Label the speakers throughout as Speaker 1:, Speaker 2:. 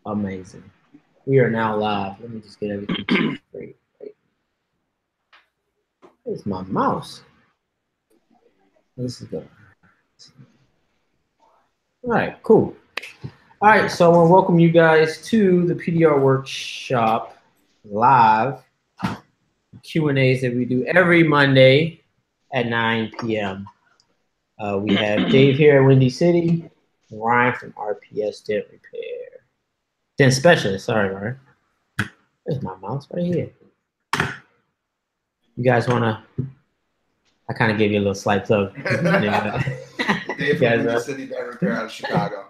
Speaker 1: Amazing. We are now live. Let me just get everything straight. Where's my mouse? This is good. All right, cool. All right, so I want to welcome you guys to the PDR Workshop live Q&As that we do every Monday at 9 p.m. We have Dave here at Windy City, Ryan from RPS Dent Repair. Dent Specialist, sorry, Ryan. There's my mouse right here. You guys want to, I kind of gave you a little slight plug.
Speaker 2: Dave from Windy City Dent Repair out of Chicago.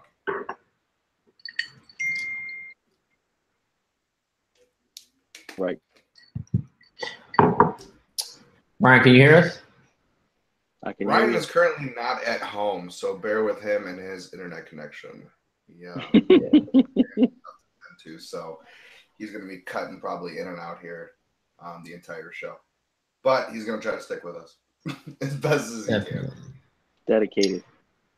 Speaker 3: Right.
Speaker 1: Ryan, can you hear us?
Speaker 3: I can.
Speaker 2: Ryan is currently not at home, so bear with him and his internet connection. Yeah. So he's going to be cutting probably in and out here the entire show, but he's going to try to stick with us as best as he can.
Speaker 3: Dedicated.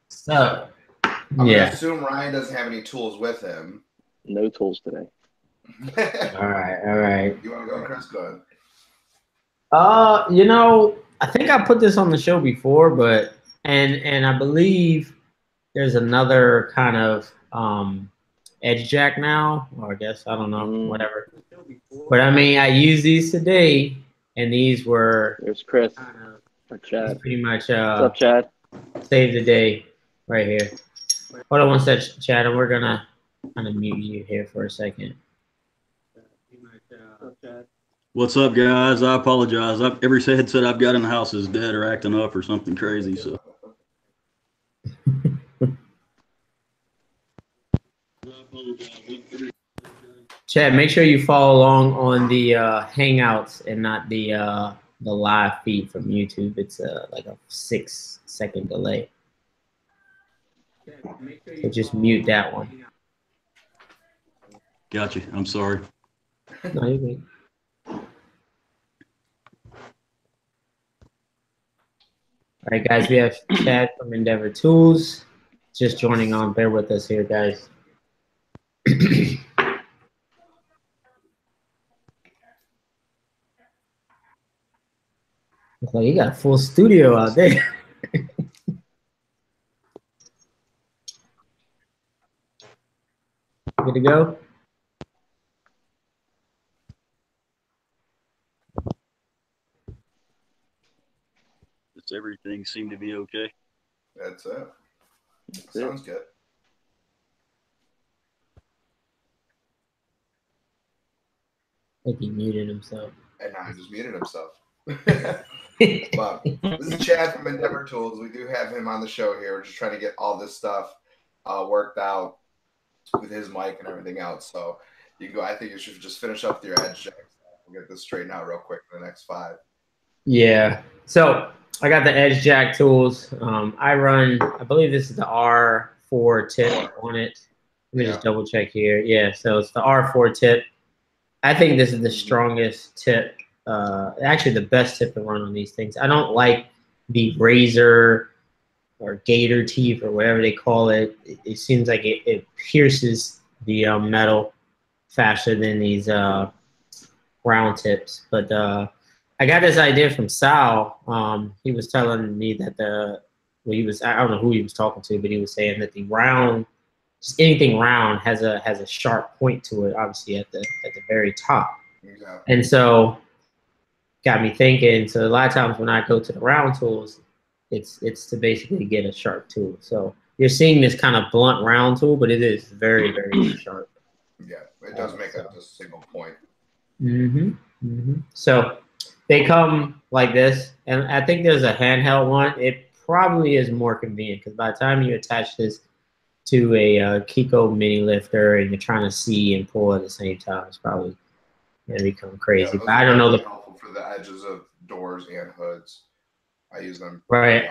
Speaker 1: So,
Speaker 2: I'm going to assume Ryan doesn't have any tools with him.
Speaker 3: No tools today.
Speaker 1: All right.
Speaker 2: You want to go, Chris? Go
Speaker 1: ahead. You know, I think I put this on the show before, but and I believe there's another kind of edge jack now, or I guess I don't know, whatever. But I mean, I used these today, and these were.
Speaker 3: There's Chris. Or Chad.
Speaker 1: Pretty much.
Speaker 3: What's up, Chad?
Speaker 1: Save the day right here. Hold on one sec, Chad, and we're gonna kind of mute you here for a second.
Speaker 4: What's up, guys? I apologize. Every headset I've got in the house is dead or acting up or something crazy. So.
Speaker 1: Chad, make sure you follow along on the Hangouts and not the live feed from YouTube. It's like a 6-second delay. So just mute that one.
Speaker 4: Gotcha. I'm sorry.
Speaker 1: No, you're good. All right, guys, we have Chad from Endeavor Tools just joining on. Bear with us here, guys. Looks like you got a full studio out there. Good to go?
Speaker 4: Does everything seem to be okay?
Speaker 2: That's it. Sounds good.
Speaker 1: I think he muted himself.
Speaker 2: And now he just muted himself. But this is Chad from Endeavor Tools. We do have him on the show here. We're just trying to get all this stuff worked out with his mic and everything else. So you go. I think you should just finish up with your edge jacks. We'll get this straightened out real quick for the next 5.
Speaker 1: Yeah. So I got the edge jack tools. I run. I believe this is the R4 tip on it. Let me just double check here. Yeah. So it's the R4 tip. I think this is the strongest tip. Actually, the best tip to run on these things. I don't like the razor or gator teeth or whatever they call it. It seems like it pierces the metal faster than these round tips. But I got this idea from Sal. He was telling me that I don't know who he was talking to, but he was saying that the round, just anything round has a sharp point to it, obviously at the very top.
Speaker 2: Yeah.
Speaker 1: And so got me thinking. So a lot of times when I go to the round tools, it's to basically get a sharp tool. So you're seeing this kind of blunt round tool, but it is very, very sharp.
Speaker 2: Yeah, it does make a single point.
Speaker 1: So they come like this, and I think there's a handheld one. It probably is more convenient because by the time you attach this to a Kiko mini lifter and you're trying to see and pull at the same time, it's probably gonna become crazy. But I don't know
Speaker 2: helpful for the edges of doors and hoods. I use them
Speaker 1: right,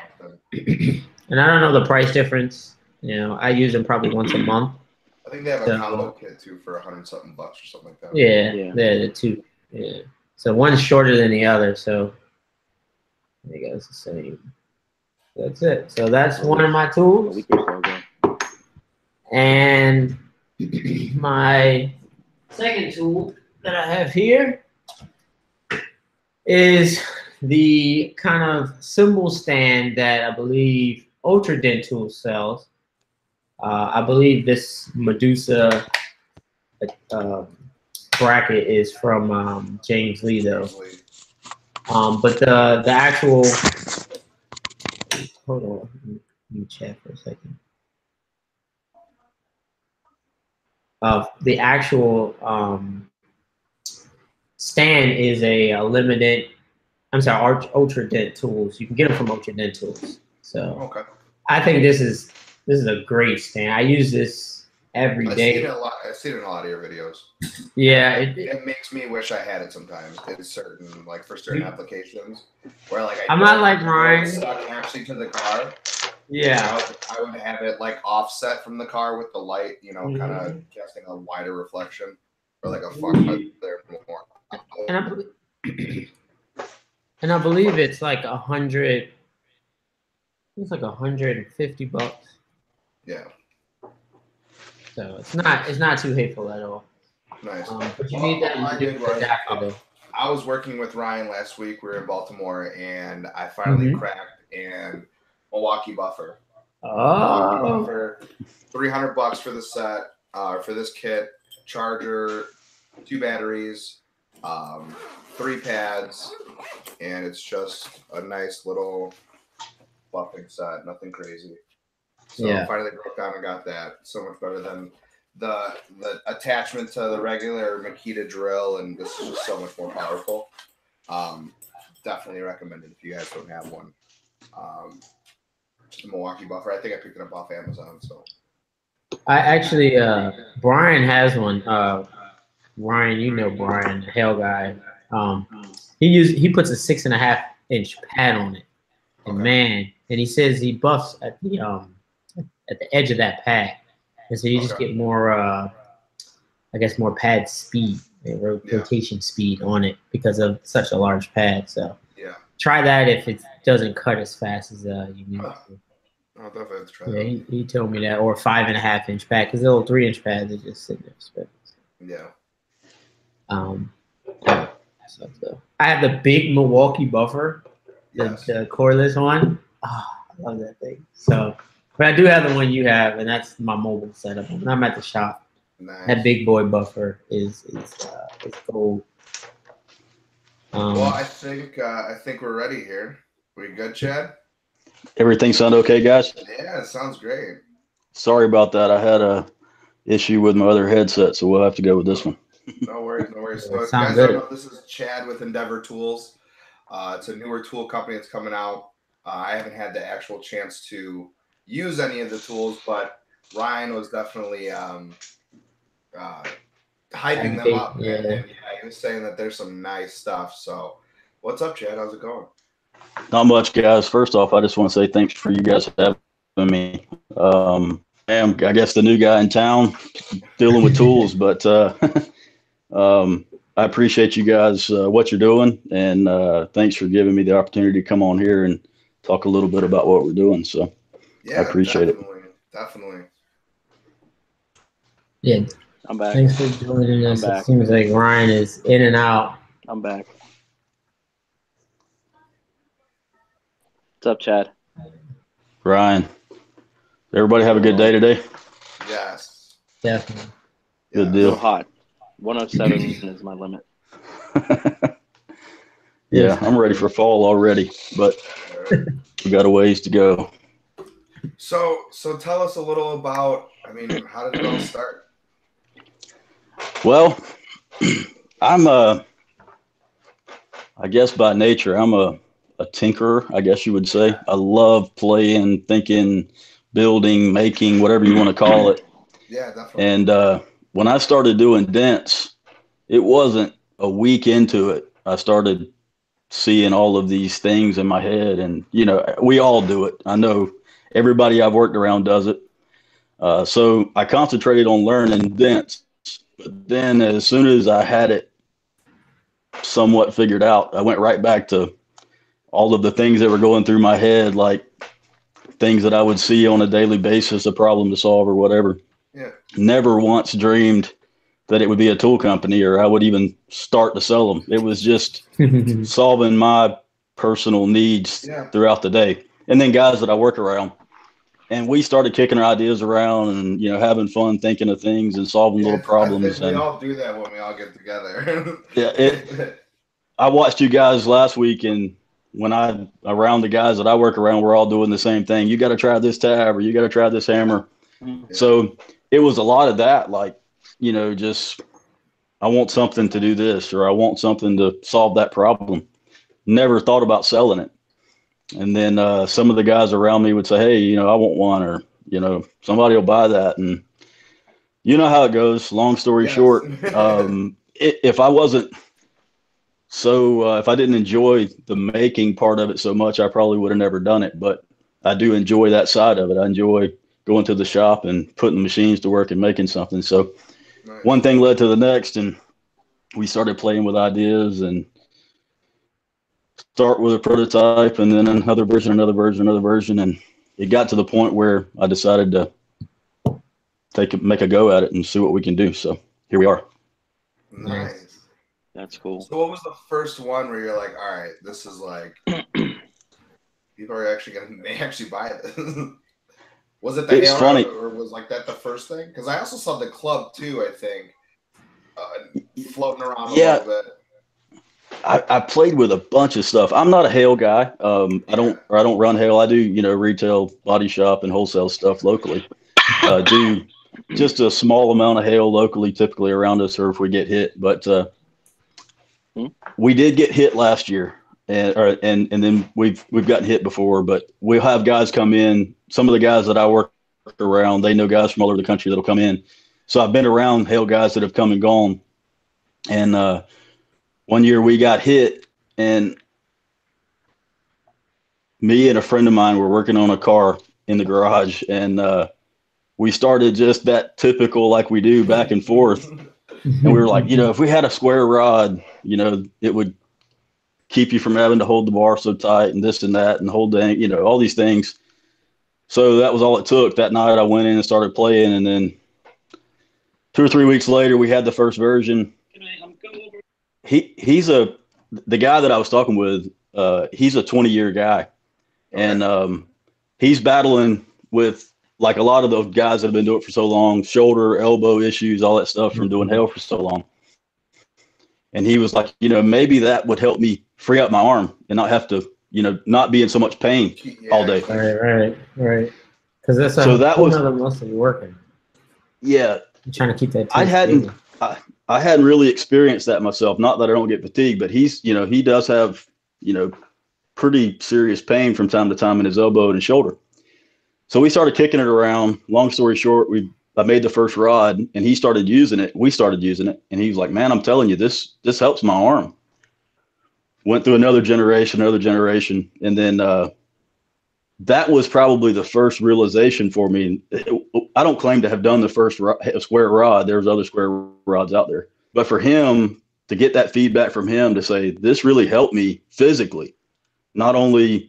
Speaker 1: and I don't know the price difference. You know, I use them probably once a month.
Speaker 2: I think they have a combo kit too for $100-something or something like that.
Speaker 1: Yeah, they're the two. Yeah, so one's shorter than the other. So there you go, it's the same. That's it. So that's one of my tools. And My second tool that I have here is the kind of cymbal stand that I believe Ultra Dent Tools sells. I believe this Medusa bracket is from James Lee, though. But the actual, hold on, let me check for a second. The actual stand is a limited. I'm sorry, Ultra Dent Tools. You can get them from Ultra Dent Tools. So
Speaker 2: Okay.
Speaker 1: I think this is a great stand. I use this every day.
Speaker 2: I've seen it a lot. I've seen it in a lot of your videos.
Speaker 1: Yeah,
Speaker 2: it makes me wish I had it sometimes. It's certain, like for certain applications, where like
Speaker 1: I'm not like Ryan.
Speaker 2: Stuck actually to the car.
Speaker 1: Yeah,
Speaker 2: I would have it like offset from the car with the light, you know, kind of casting a wider reflection, or like a far there more.
Speaker 1: And I believe it's like 100. It's like $150.
Speaker 2: Yeah.
Speaker 1: So it's not too hateful at all.
Speaker 2: Nice.
Speaker 1: But you need that.
Speaker 2: I was working with Ryan last week. We were in Baltimore, and I finally cracked and Milwaukee buffer. Milwaukee buffer, $300 for the set. For this kit, charger, 2 batteries, 3 pads, and it's just a nice little buffing set. Nothing crazy. So I finally broke down and got that. So much better than the attachment to the regular Makita drill, and this is just so much more powerful. Definitely recommend it if you guys don't have one. Just a Milwaukee buffer. I think I picked it up off Amazon. So
Speaker 1: I actually, Brian has one. Ryan, you know Brian, the Hell guy. He puts a 6.5-inch pad on it, and man, and he says he buffs at the edge of that pad, and so you just get more, I guess, more pad speed, rotation speed on it because of such a large pad. So try that if it doesn't cut as fast as you need to.
Speaker 2: I'll definitely have to try
Speaker 1: that. He told me that, or 5.5-inch pad, because the little 3-inch pads are just sitting there. So I have the big Milwaukee buffer, the cordless one. Oh, I love that thing. So, but I do have the one you have, and that's my mobile setup. When I'm at the shop, that big boy buffer is gold.
Speaker 2: Well, I think we're ready here. We good, Chad?
Speaker 4: Everything sound okay, guys?
Speaker 2: Yeah, it sounds great.
Speaker 4: Sorry about that. I had a issue with my other headset, so we'll have to go with this one.
Speaker 2: No worries, no worries. So if you guys don't know, this is Chad with Endeavor Tools. It's a newer tool company that's coming out. I haven't had the actual chance to use any of the tools, but Ryan was definitely hyping them up. And he was saying that there's some nice stuff. So what's up, Chad? How's it going?
Speaker 4: Not much, guys. First off, I just want to say thanks for you guys having me. I guess the new guy in town dealing with tools, but I appreciate you guys, what you're doing, and thanks for giving me the opportunity to come on here and talk a little bit about what we're doing. So I appreciate it.
Speaker 2: Definitely.
Speaker 1: Yeah.
Speaker 3: I'm back.
Speaker 1: Thanks for joining us. It seems like Ryan is in and out.
Speaker 3: I'm back. What's up, Chad?
Speaker 4: Ryan, everybody have a good day today?
Speaker 2: Yes.
Speaker 1: Definitely.
Speaker 4: Good deal.
Speaker 3: So hot. 107 is my limit.
Speaker 4: Yeah, I'm ready for fall already, but we got a ways to go.
Speaker 2: So tell us a little about, how did it all start?
Speaker 4: Well, I guess by nature, I'm a tinkerer, I guess you would say. I love playing, thinking, building, making, whatever you want to call it.
Speaker 2: Yeah, definitely.
Speaker 4: And when I started doing dents, it wasn't a week into it. I started seeing all of these things in my head, and, we all do it. I know everybody I've worked around does it. So I concentrated on learning dents, but then as soon as I had it somewhat figured out, I went right back to all of the things that were going through my head, like things that I would see on a daily basis, a problem to solve or whatever.
Speaker 2: Yeah.
Speaker 4: Never once dreamed that it would be a tool company or I would even start to sell them. It was just solving my personal needs throughout the day. And then guys that I work around. And we started kicking our ideas around and, you know, having fun thinking of things and solving little problems.
Speaker 2: I think we all do that when we all get together.
Speaker 4: I watched you guys last week, and when around the guys that I work around, we're all doing the same thing. You got to try this tab or you got to try this hammer. Yeah. So it was a lot of that, like, you know, just I want something to do this or I want something to solve that problem. Never thought about selling it. And then some of the guys around me would say, hey, you know, I want one, or, you know, somebody will buy that. And you know how it goes. Long story short, if I wasn't if I didn't enjoy the making part of it so much, I probably would have never done it. But I do enjoy that side of it. I enjoy going to the shop and putting the machines to work and making something. So one thing led to the next, and we started playing with ideas and start with a prototype and then another version. And it got to the point where I decided to make a go at it and see what we can do. So here we are.
Speaker 2: Nice.
Speaker 3: That's cool.
Speaker 2: So what was the first one where you're like, all right, this is like, people are actually going to actually buy this? Was it the
Speaker 4: It's funny.
Speaker 2: Or was like that the first thing? Because I also saw the club too, I think, floating around a little bit.
Speaker 4: I played with a bunch of stuff. I'm not a hail guy. I don't run hail. I do, you know, retail, body shop, and wholesale stuff locally. Do just a small amount of hail locally, typically around us, or if we get hit. But we did get hit last year, and then we've gotten hit before. But we'll have guys come in. Some of the guys that I work around, they know guys from all over the country that'll come in. So I've been around hail guys that have come and gone, and one year we got hit, and me and a friend of mine were working on a car in the garage, and we started just that typical, like we do, back and forth. And we were like, you know, if we had a square rod, you know, it would keep you from having to hold the bar so tight and this and that and hold the, you know, all these things. So that was all it took. That night I went in and started playing, and then 2 or 3 weeks later we had the first version. The guy that I was talking with, he's a 20-year guy, and he's battling with, like a lot of those guys that have been doing it for so long, shoulder, elbow issues, all that stuff from doing hail for so long. And he was like, you know, maybe that would help me free up my arm and not have to, you know, not be in so much pain all day.
Speaker 1: Right. Because that's another muscle you're working.
Speaker 4: Yeah.
Speaker 1: You're trying to keep that.
Speaker 4: I hadn't really experienced that myself. Not that I don't get fatigued, but he's, you know, he does have, you know, pretty serious pain from time to time in his elbow and his shoulder. So we started kicking it around. Long story short, I made the first rod, and he started using it. We started using it, and he was like, man, I'm telling you, this helps my arm. Went through another generation, and then that was probably the first realization for me. I don't claim to have done the first square rod. There's other square rods out there. But for him to get that feedback from him to say, this really helped me physically, not only,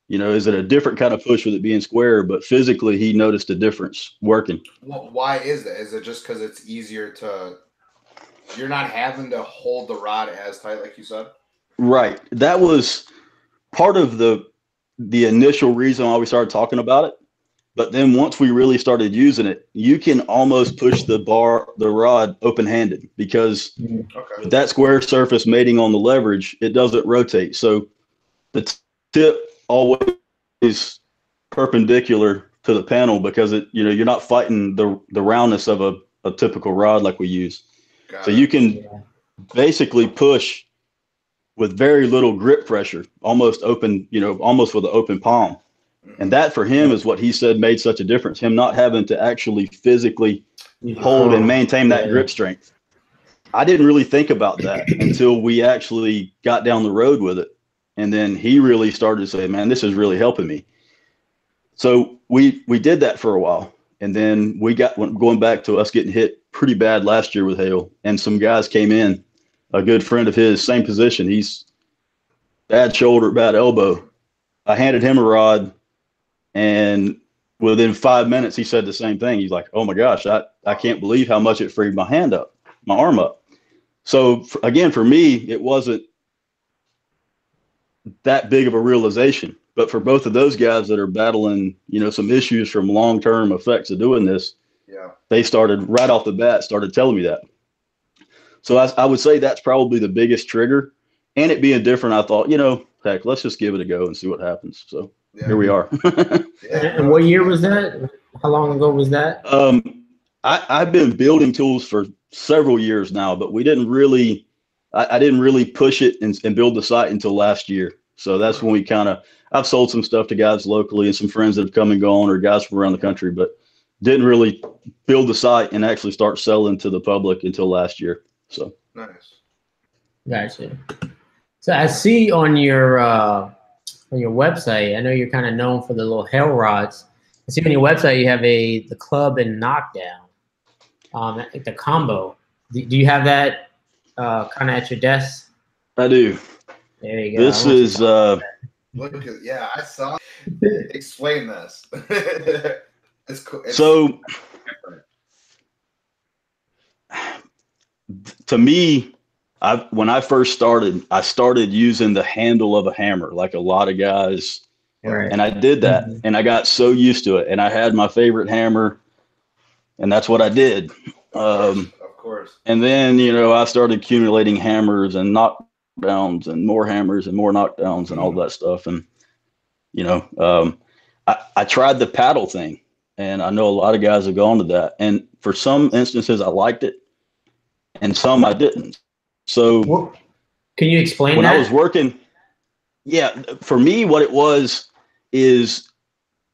Speaker 4: you know, is it a different kind of push with it being square, but physically he noticed a difference working.
Speaker 2: Well, why is that? Is it just because it's easier you're not having to hold the rod as tight, like you said?
Speaker 4: Right. That was part of the initial reason why we started talking about it. But then once we really started using it, you can almost push the rod open-handed, because with that square surface mating on the leverage, it doesn't rotate. So the tip always perpendicular to the panel, because you're not fighting the roundness of a typical rod like we use. So you can basically push with very little grip pressure, almost open, almost with an open palm. And that for him is what he said made such a difference. Him not having to actually physically hold and maintain that grip strength. I didn't really think about that until we actually got down the road with it. And then he really started to say, man, this is really helping me. So we did that for a while. And then we going back to us getting hit pretty bad last year with hail. And some guys came in, a good friend of his, same position. He's bad shoulder, bad elbow. I handed him a rod, and within 5 minutes, he said the same thing. He's like, oh my gosh, I can't believe how much it freed my arm up. So again, for me, it wasn't that big of a realization. But for both of those guys that are battling, some issues from long-term effects of doing this, they started right off the bat, started telling me that. So I would say that's probably the biggest trigger. And it being different, I thought, heck, let's just give it a go and see what happens. So here we are.
Speaker 1: And what year was that? How long ago was that?
Speaker 4: I've been building tools for several years now, but we didn't really, I didn't really push it and build the site until last year. So that's when we I've sold some stuff to guys locally and some friends that have come and gone, or guys from around the country, but didn't really build the site and actually start selling to the public until last year. So
Speaker 2: nice.
Speaker 1: Gotcha. So I see on your website, I know you're kind of known for the little hell rods. I see on your website you have the club and knockdown, the combo. Do you have that kind of at your desk?
Speaker 4: I do.
Speaker 1: There you go.
Speaker 4: This is
Speaker 2: look at, I saw. Explain this. It's cool.
Speaker 4: So to me, when I first started, I started using the handle of a hammer, like a lot of guys.
Speaker 1: Right.
Speaker 4: And I did that, and I got so used to it. And I had my favorite hammer, and that's what I did.
Speaker 2: Of course.
Speaker 4: And then, I started accumulating hammers and knockdowns and more hammers and more knockdowns and all that stuff. And, I tried the paddle thing, and I know a lot of guys have gone to that. And for some instances, I liked it, and some I didn't. So
Speaker 1: can you explain
Speaker 4: when
Speaker 1: that?
Speaker 4: I was working, for me, what it was is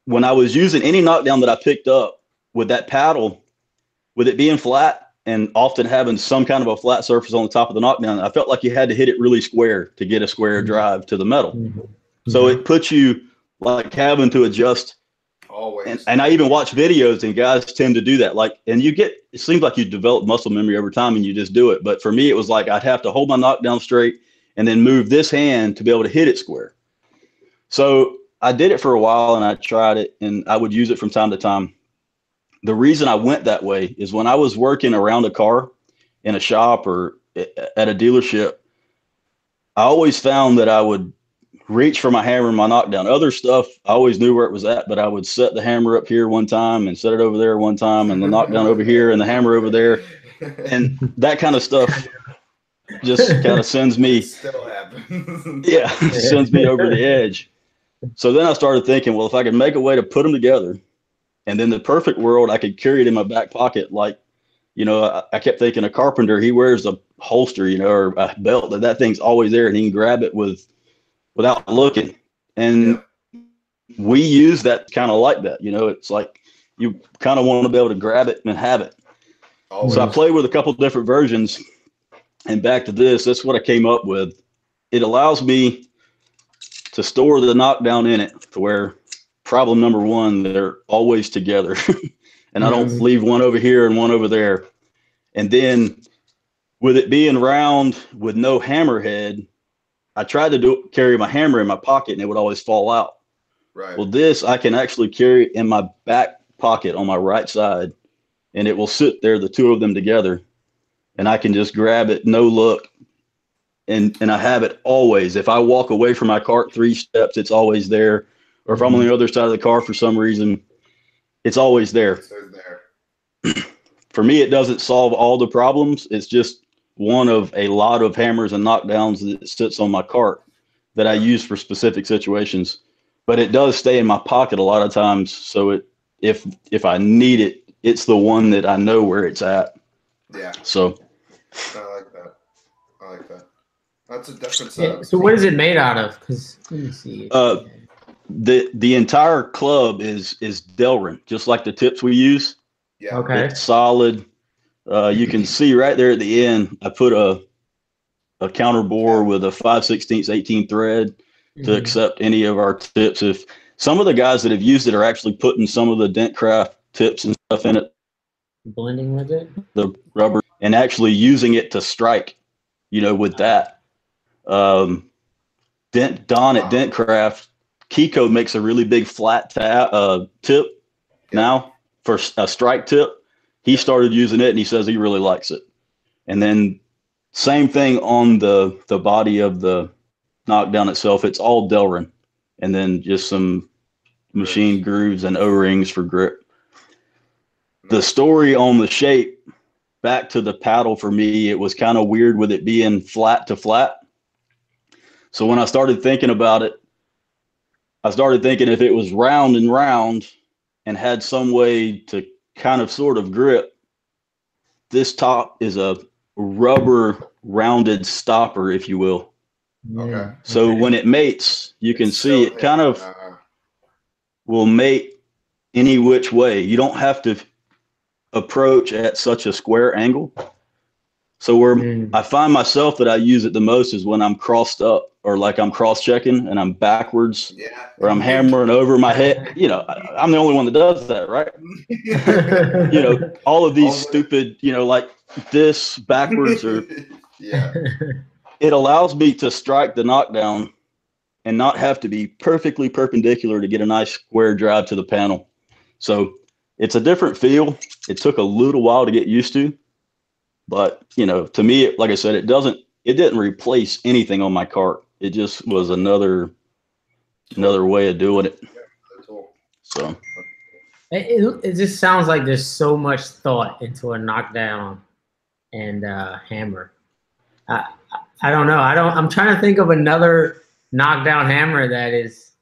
Speaker 4: when I was using any knockdown that I picked up with that paddle, with it being flat and often having some kind of a flat surface on the top of the knockdown, I felt like you had to hit it really square to get a square drive to the metal. So it puts you like having to adjust.
Speaker 2: Always.
Speaker 4: And I even watch videos, and guys tend to do that. It seems like you develop muscle memory over time and you just do it. But for me, it was like I'd have to hold my knockdown straight and then move this hand to be able to hit it square. So I did it for a while, and I tried it, and I would use it from time to time. The reason I went that way is when I was working around a car in a shop or at a dealership, I always found that I would reach for my hammer and my knockdown. Other stuff, I always knew where it was at, but I would set the hammer up here one time and set it over there one time, and the knockdown over here and the hammer over there. And that kind of stuff just kind of sends me.
Speaker 2: It still happens.
Speaker 4: Sends me over the edge. So then I started thinking, well, if I could make a way to put them together, and then the perfect world, I could carry it in my back pocket. Like, I kept thinking a carpenter, he wears a holster, or a belt, that thing's always there, and he can grab it without looking. And we use that kind of like that. It's like you kind of want to be able to grab it and have it. Always. So I played with a couple different versions, and back to this, that's what I came up with. It allows me to store the knockdown in it to where problem number one, they're always together. And I don't leave one over here and one over there. And then with it being round with no hammerhead, I tried to carry my hammer in my pocket, and it would always fall out.
Speaker 2: Right.
Speaker 4: Well, this I can actually carry in my back pocket on my right side, and it will sit there, the two of them together, and I can just grab it, no look. And I have it always. If I walk away from my cart 3 steps, it's always there. Or if I'm on the other side of the car for some reason, it's always there.
Speaker 2: It's there.
Speaker 4: For me, it doesn't solve all the problems. It's just one of a lot of hammers and knockdowns that sits on my cart that I use for specific situations. But it does stay in my pocket a lot of times. So if I need it, it's the one that I know where it's at.
Speaker 2: Yeah.
Speaker 4: So
Speaker 2: I like that. That's a different setup.
Speaker 1: So what is it made out of? Because let me see.
Speaker 4: The entire club is Delrin, just like the tips we use.
Speaker 2: Yeah.
Speaker 1: Okay.
Speaker 4: It's solid. You can see right there at the end, I put a counter bore with a 5/16 18 thread to accept any of our tips. If some of the guys that have used it are actually putting some of the Dent Craft tips and stuff in it,
Speaker 1: blending with it,
Speaker 4: the rubber, and actually using it to strike, with that. Don at Dent Craft, Kiko makes a really big flat tip, now for a strike tip. He started using it, and he says he really likes it. And then same thing on the body of the knockdown itself. It's all Delrin, and then just some machine grooves and O-rings for grip. The story on the shape, back to the paddle for me, it was kind of weird with it being flat to flat. So when I started thinking about it, I started thinking if it was round and round and had some way to kind of sort of grip, this top is a rubber rounded stopper, if you will.
Speaker 2: Okay.
Speaker 4: So when it mates, you can see it kind of will mate any which way. You don't have to approach at such a square angle. So where I find myself that I use it the most is when I'm crossed up, or like I'm cross checking and I'm backwards, or I'm hammering over my head. You know, I'm the only one that does that, right? You know, all of these stupid, you know, like this backwards, or it allows me to strike the knockdown and not have to be perfectly perpendicular to get a nice square drive to the panel. So it's a different feel. It took a little while to get used to, but you know, to me, like I said, it didn't replace anything on my cart. It just was another way of doing it. So
Speaker 1: it just sounds like there's so much thought into a knockdown and hammer. I don't know. I'm trying to think of another knockdown hammer that is,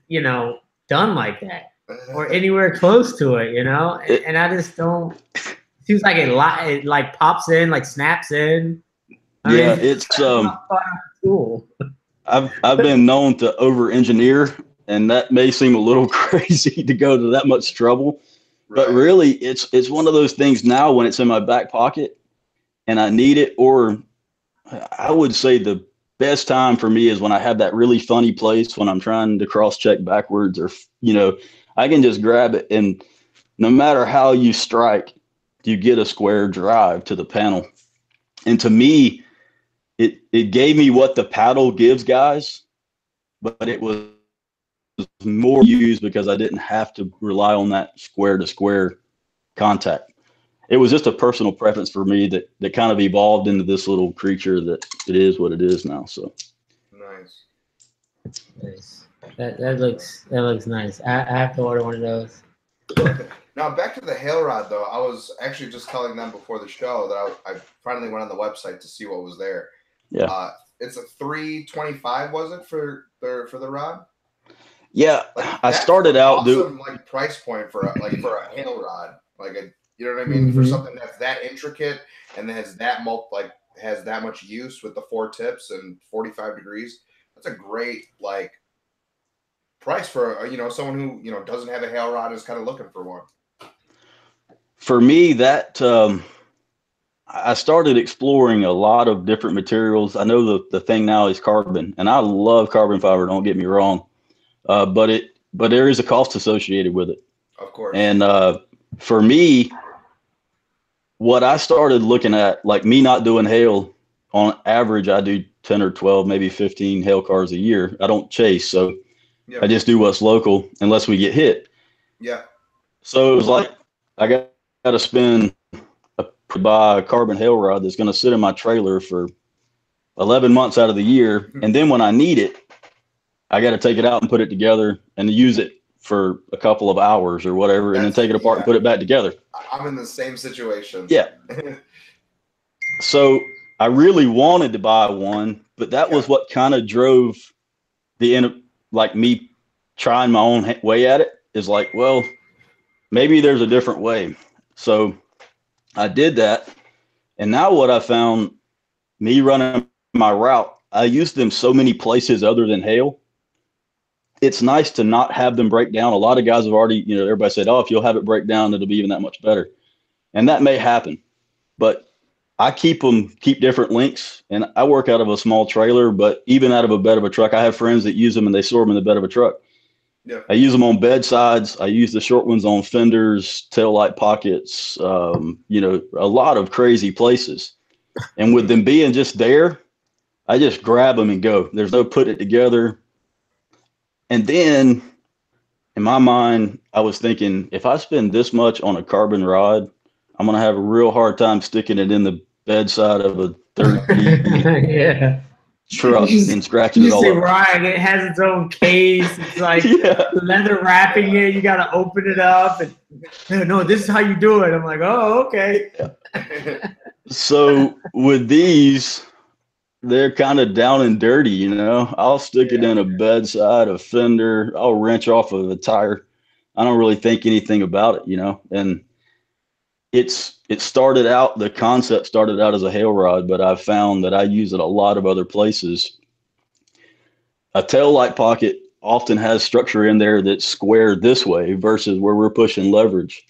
Speaker 1: you know, done like that or anywhere close to it, you know? And I just don't. It seems like it like pops in, like snaps in. I mean,
Speaker 4: it's
Speaker 1: cool.
Speaker 4: I've been known to over-engineer, and that may seem a little crazy to go to that much trouble, but really it's one of those things now when it's in my back pocket and I need it, or I would say the best time for me is when I have that really funny place when I'm trying to cross-check backwards, or, you know, I can just grab it, and no matter how you strike, you get a square drive to the panel. And to me, it gave me what the paddle gives guys, but it was more used because I didn't have to rely on that square to square contact. It was just a personal preference for me that kind of evolved into this little creature that it is what it is now. So
Speaker 1: nice. That looks nice. I have to order one of those.
Speaker 2: Now back to the hail rod though. I was actually just telling them before the show that I finally went on the website to see what was there.
Speaker 4: Yeah.
Speaker 2: It's a $325, was it, for the rod?
Speaker 4: Yeah,
Speaker 2: like,
Speaker 4: I started out
Speaker 2: awesome, like price point for a hail rod, like a, you know what I mean, for something that's that intricate and has that has that much use with the 4 tips and 45 degrees. That's a great like price for you know, someone who, you know, doesn't have a hail rod and is kind of looking for one.
Speaker 4: For me, that I started exploring a lot of different materials. I know the thing now is carbon, and I love carbon fiber. Don't get me wrong, but there is a cost associated with it.
Speaker 2: Of course.
Speaker 4: And for me, what I started looking at, like me not doing hail, on average, I do 10 or 12, maybe 15 hail cars a year. I don't chase, so I just do what's local unless we get hit.
Speaker 2: Yeah.
Speaker 4: So it was like I got to spend buy a carbon hail rod that's going to sit in my trailer for 11 months out of the year. And then when I need it, I got to take it out and put it together and use it for a couple of hours or whatever, and then take it apart and put it back together.
Speaker 2: I'm in the same situation.
Speaker 4: Yeah. So I really wanted to buy one, but that was what kind of drove like me trying my own way at it, is like, well, maybe there's a different way. So I did that. And now what I found, me running my route, I use them so many places other than hail. It's nice to not have them break down. A lot of guys have already, you know, everybody said, oh, if you'll have it break down, it'll be even that much better. And that may happen, but I keep different lengths, and I work out of a small trailer, but even out of a bed of a truck. I have friends that use them and they store them in the bed of a truck. Yeah. I use them on bedsides. I use the short ones on fenders, tail light pockets, you know, a lot of crazy places. And with them being just there, I just grab them and go. There's no put it together. And then in my mind, I was thinking, if I spend this much on a carbon rod, I'm going to have a real hard time sticking it in the bedside of a 30
Speaker 1: Yeah.
Speaker 4: truck and scratching
Speaker 1: You
Speaker 4: it all
Speaker 1: say,
Speaker 4: up.
Speaker 1: right, it has its own case. It's like
Speaker 4: Yeah.
Speaker 1: leather wrapping it. You got to open it up. And no, this is how you do it. I'm like, oh, okay.
Speaker 4: So with these, they're kind of down and dirty, you know. I'll stick it in a bedside, a fender. I'll wrench off of a tire. I don't really think anything about it, you know. And it started out, the concept started out as a hail rod, but I've found that I use it a lot of other places. A tail light pocket often has structure in there that's square this way versus where we're pushing leverage.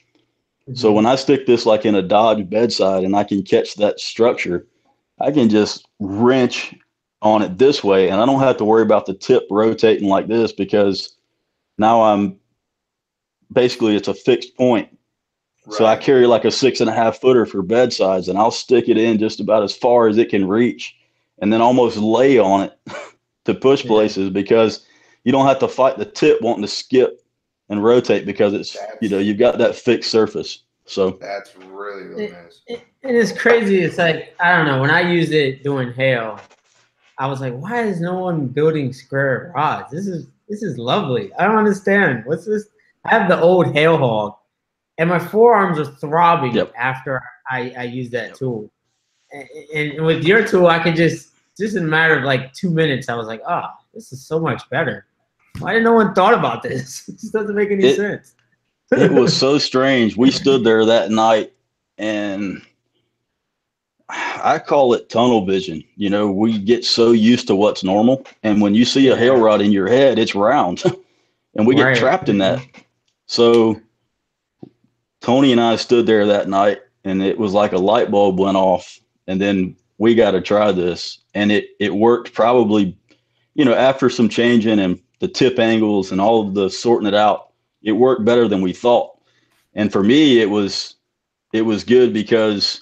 Speaker 4: So when I stick this like in a Dodge bedside and I can catch that structure, I can just wrench on it this way, and I don't have to worry about the tip rotating like this, because now I'm basically, it's a fixed point. Right. So I carry like a 6.5 footer for bedsides, and I'll stick it in just about as far as it can reach and then almost lay on it to push places, because you don't have to fight the tip wanting to skip and rotate, because it's, you know, you've got that fixed surface. So
Speaker 2: that's really nice.
Speaker 1: And it's crazy. It's like, I don't know, when I use it doing hail, I was like, why is no one building square rods? This is lovely. I don't understand. What's this? I have the old hail hog, and my forearms are throbbing after I use that tool. And with your tool, I could just in a matter of like 2 minutes, I was like, oh, this is so much better. Why didn't no one thought about this? This doesn't make any sense.
Speaker 4: It was so strange. We stood there that night, and I call it tunnel vision. You know, we get so used to what's normal, and when you see a hail rod in your head, it's round, and we get trapped in that. So Tony and I stood there that night, and it was like a light bulb went off, and then we got to try this, and it worked probably, you know, after some changing and the tip angles and all of the sorting it out, it worked better than we thought. And for me, it was good, because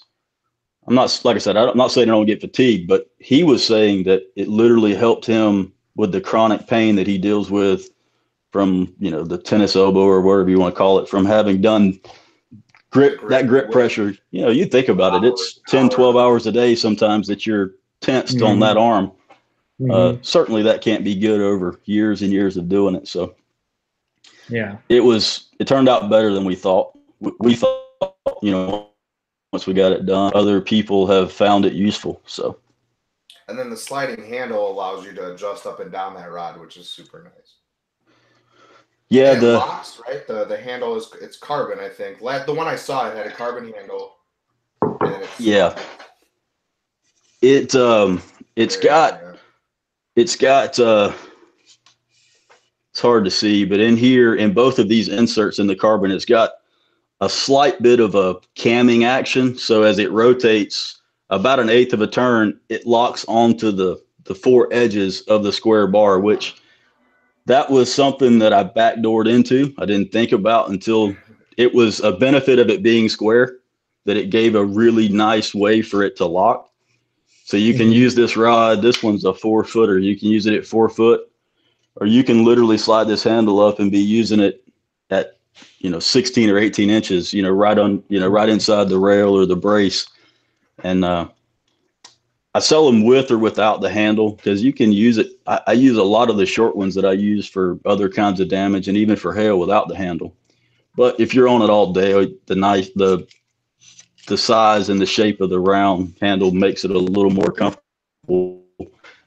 Speaker 4: I'm not, like I said, I'm not saying I don't get fatigued, but he was saying that it literally helped him with the chronic pain that he deals with from, you know, the tennis elbow or whatever you want to call it, from having done grip pressure. You know, you think about it, it's 10, 12 hours a day sometimes that you're tensed on that arm. Certainly that can't be good over years and years of doing it. So
Speaker 1: yeah,
Speaker 4: it turned out better than we thought. We thought, you know, once we got it done, other people have found it useful. So,
Speaker 2: and then the sliding handle allows you to adjust up and down that rod, which is super nice.
Speaker 4: Yeah,
Speaker 2: and the locks, right? The handle it's carbon, I think. The one I saw, it had a carbon handle. And
Speaker 4: it's hard to see, but in here, in both of these inserts in the carbon, it's got a slight bit of a camming action. So as it rotates about 1/8 of a turn, it locks onto the 4 edges of the square bar, which that was something that I backdoored into. I didn't think about until it was a benefit of it being square, that it gave a really nice way for it to lock. So you can use this rod. This one's a 4 footer. You can use it at 4 foot, or you can literally slide this handle up and be using it at, you know, 16 or 18 inches, you know, right inside the rail or the brace. And I sell them with or without the handle, because you can use it. I use a lot of the short ones that I use for other kinds of damage, and even for hail without the handle. But if you're on it all day, the size and the shape of the round handle makes it a little more comfortable.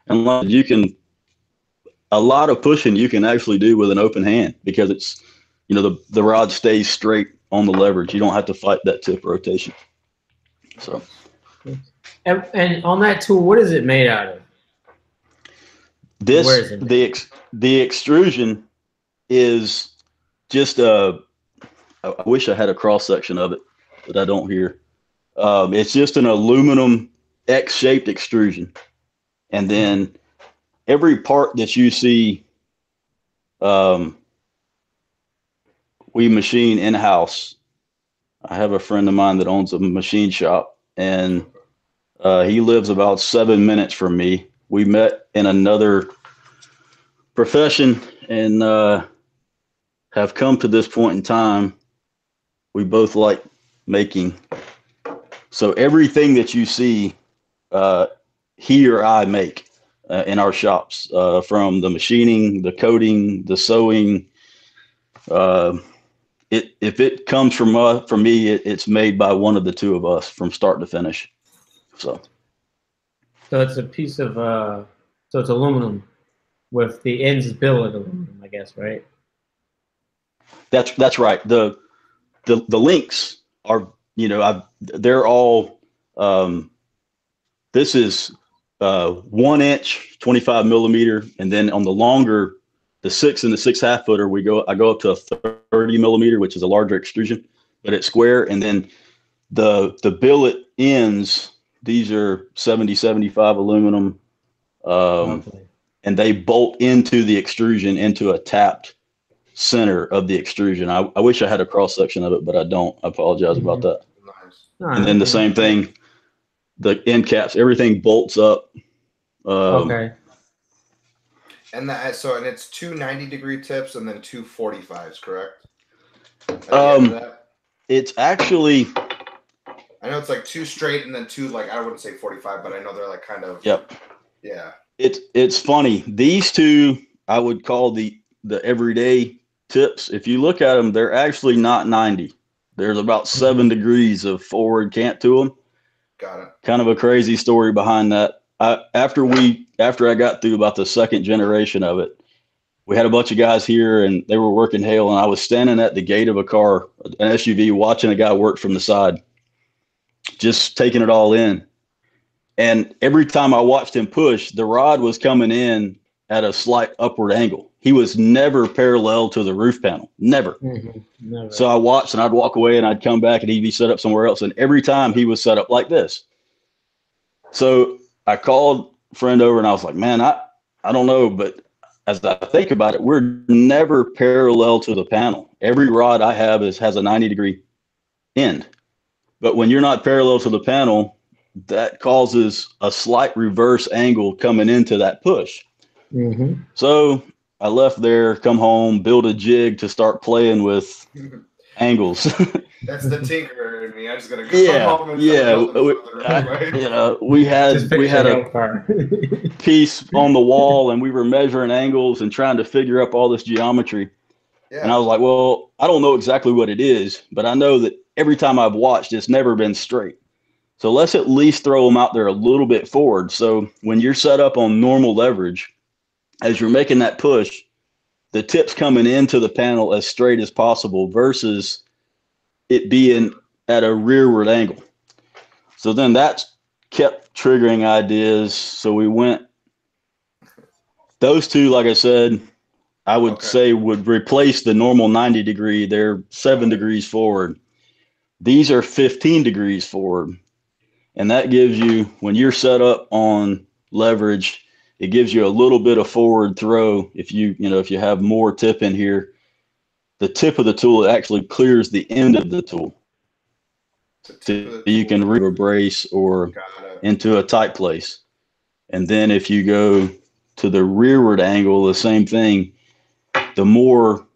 Speaker 4: And a lot of pushing you can actually do with an open hand, because it's, you know, the rod stays straight on the leverage. You don't have to fight that tip rotation. So.
Speaker 1: And on that tool, what is it made out of?
Speaker 4: The extrusion is just I wish I had a cross section of it, but I don't here. It's just an aluminum X-shaped extrusion, and then every part that you see, we machine in-house. I have a friend of mine that owns a machine shop, and he lives about 7 minutes from me. We met in another profession and have come to this point in time, we both like making. So everything that you see, he or I make in our shops, from the machining, the coating, the sewing. If it comes from me, it's made by one of the two of us from start to finish. So
Speaker 1: it's a piece of so it's aluminum with the ends billet aluminum, I guess, right?
Speaker 4: that's right. The links are, they're all. This is 1 inch, 25 millimeter, and then on the longer, the 6 and the 6.5 footer, I go up to a 30 millimeter, which is a larger extrusion, but it's square. And then the billet ends, these are 70-75 aluminum, and they bolt into the extrusion, into a tapped center of the extrusion. I wish I had a cross section of it, but I don't. I apologize about that.
Speaker 2: Nice.
Speaker 4: And then the same thing, the end caps, everything bolts up.
Speaker 1: Okay.
Speaker 2: And and it's 2 90-degree tips and then 2 45s, correct?
Speaker 4: It's actually,
Speaker 2: I know it's like 2 straight and then 2, like, I wouldn't say 45, but I know they're like kind of.
Speaker 4: Yep.
Speaker 2: Yeah.
Speaker 4: It's funny. These two I would call the everyday tips. If you look at them, they're actually not 90. There's about 7 degrees of forward cant to them.
Speaker 2: Got it.
Speaker 4: Kind of a crazy story behind that. After I got through about the second generation of it, we had a bunch of guys here and they were working hail, and I was standing at the gate of a car, an SUV, watching a guy work from the side, just taking it all in. And every time I watched him push, the rod was coming in at a slight upward angle. He was never parallel to the roof panel, never.
Speaker 1: Never.
Speaker 4: So I watched, and I'd walk away and I'd come back and he'd be set up somewhere else. And every time he was set up like this. So I called a friend over and I was like, man, I don't know, but as I think about it, we're never parallel to the panel. Every rod I have has a 90-degree end. But when you're not parallel to the panel, that causes a slight reverse angle coming into that push. So I left there, come home, build a jig to start playing with angles.
Speaker 2: That's the tinkerer in me. I just gotta go home and
Speaker 4: we had a piece on the wall and we were measuring angles and trying to figure up all this geometry. Yeah. And I was like, well, I don't know exactly what it is, but I know that every time I've watched, it's never been straight. So let's at least throw them out there a little bit forward. So when you're set up on normal leverage, as you're making that push, the tip's coming into the panel as straight as possible versus it being at a rearward angle. So then that kept triggering ideas. So we went, those two, like I said, I would say would replace the normal 90-degree. They're 7 degrees forward. These are 15 degrees forward. And that gives you, when you're set up on leverage, it gives you a little bit of forward throw. If you have more tip in here, the tip of the tool actually clears the end of the tool. So you can rear a brace or into a tight place. And then if you go to the rearward angle, the same thing. The more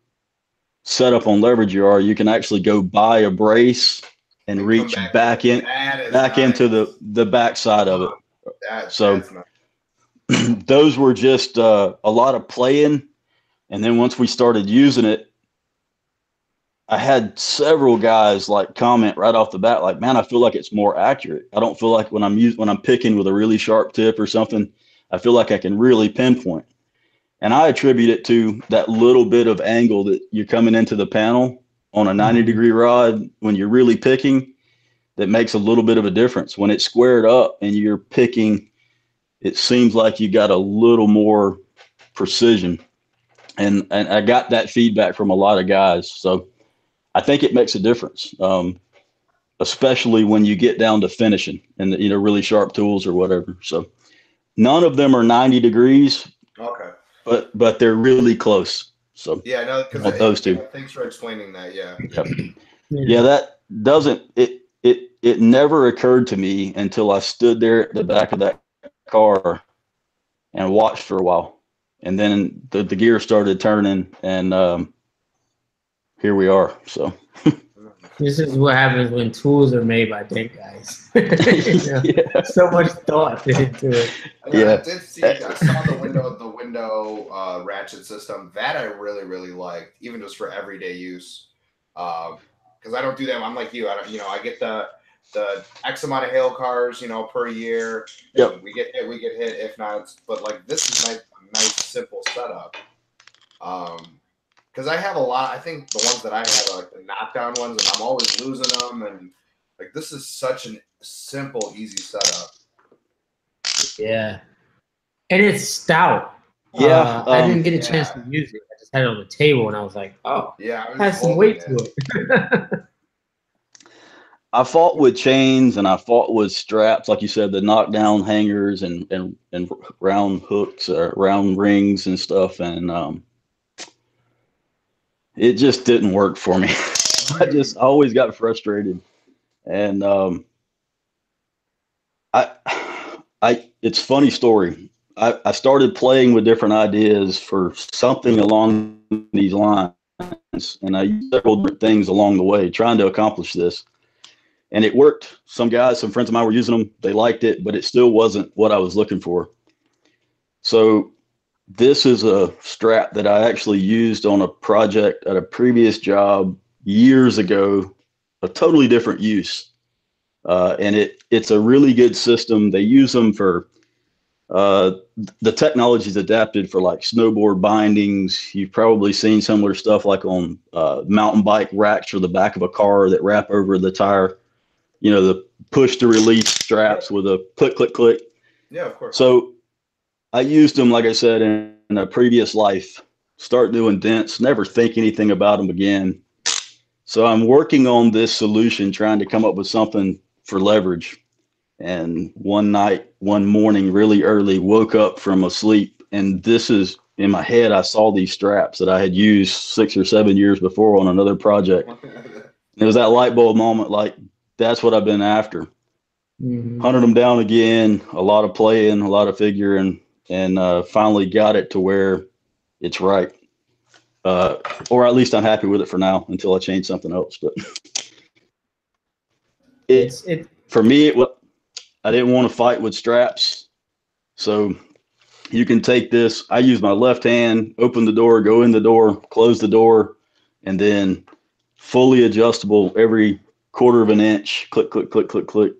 Speaker 4: set up on leverage you are, you can actually go by a brace and reach back into the back side of it. Those were just a lot of playing. And then once we started using it, I had several guys like comment right off the bat, like, man, I feel like it's more accurate. I don't feel like when I'm picking with a really sharp tip or something, I feel like I can really pinpoint. And I attribute it to that little bit of angle that you're coming into the panel on a 90-degree rod when you're really picking. That makes a little bit of a difference. When it's squared up and you're picking, it seems like you got a little more precision. And I got that feedback from a lot of guys. So I think it makes a difference, especially when you get down to finishing and really sharp tools or whatever. So none of them are 90 degrees.
Speaker 2: Okay.
Speaker 4: But they're really close. So
Speaker 2: yeah, no, because
Speaker 4: those two.
Speaker 2: Thanks for explaining that. Yeah.
Speaker 4: Yeah, that doesn't it never occurred to me until I stood there at the back of that car and watched for a while, and then the gear started turning, and here we are. So
Speaker 1: this is what happens when tools are made by Dent guys. Yeah. So much thought into it.
Speaker 2: Yeah. I saw the window ratchet system that I really liked, even just for everyday use. Because I don't do them. I'm like you. I get the X amount of hail cars, per year.
Speaker 4: Yep.
Speaker 2: We get hit. If not, but like this is a nice simple setup. Because I have a lot. I think the ones that I have are like the knockdown ones, and I'm always losing them. And like this is such a simple, easy setup.
Speaker 1: Yeah, and it's stout.
Speaker 4: Yeah,
Speaker 1: I didn't get a chance to use it. I just had it on the table, and I was like, "Oh,
Speaker 2: yeah,
Speaker 1: it has some weight to it."
Speaker 4: I fought with chains and I fought with straps, like you said, the knockdown hangers and round hooks or round rings and stuff, and it just didn't work for me. I always got frustrated, and it's a funny story. I started playing with different ideas for something along these lines, and I used several different things along the way trying to accomplish this. And it worked. Some friends of mine were using them. They liked it, but it still wasn't what I was looking for. So this is a strap that I actually used on a project at a previous job years ago, a totally different use. And it's a really good system. They use them for the technology's adapted for like snowboard bindings. You've probably seen similar stuff like on mountain bike racks or the back of a car that wrap over the tire. The push to release straps with a click, click, click.
Speaker 2: Yeah, of course.
Speaker 4: So I used them, like I said, in a previous life, start doing dents, never think anything about them again. So I'm working on this solution, trying to come up with something for leverage. And one morning, really early, woke up from a sleep. And this is in my head. I saw these straps that I had used 6 or 7 years before on another project. And it was that light bulb moment, like, that's what I've been after.
Speaker 1: Mm-hmm.
Speaker 4: Hunted them down again, a lot of playing, a lot of figuring, and finally got it to where it's right. Or at least I'm happy with it for now until I change something else. But for me, I didn't want to fight with straps. So you can take this. I use my left hand, open the door, go in the door, close the door, and then fully adjustable every quarter of an inch, click, click, click, click, click.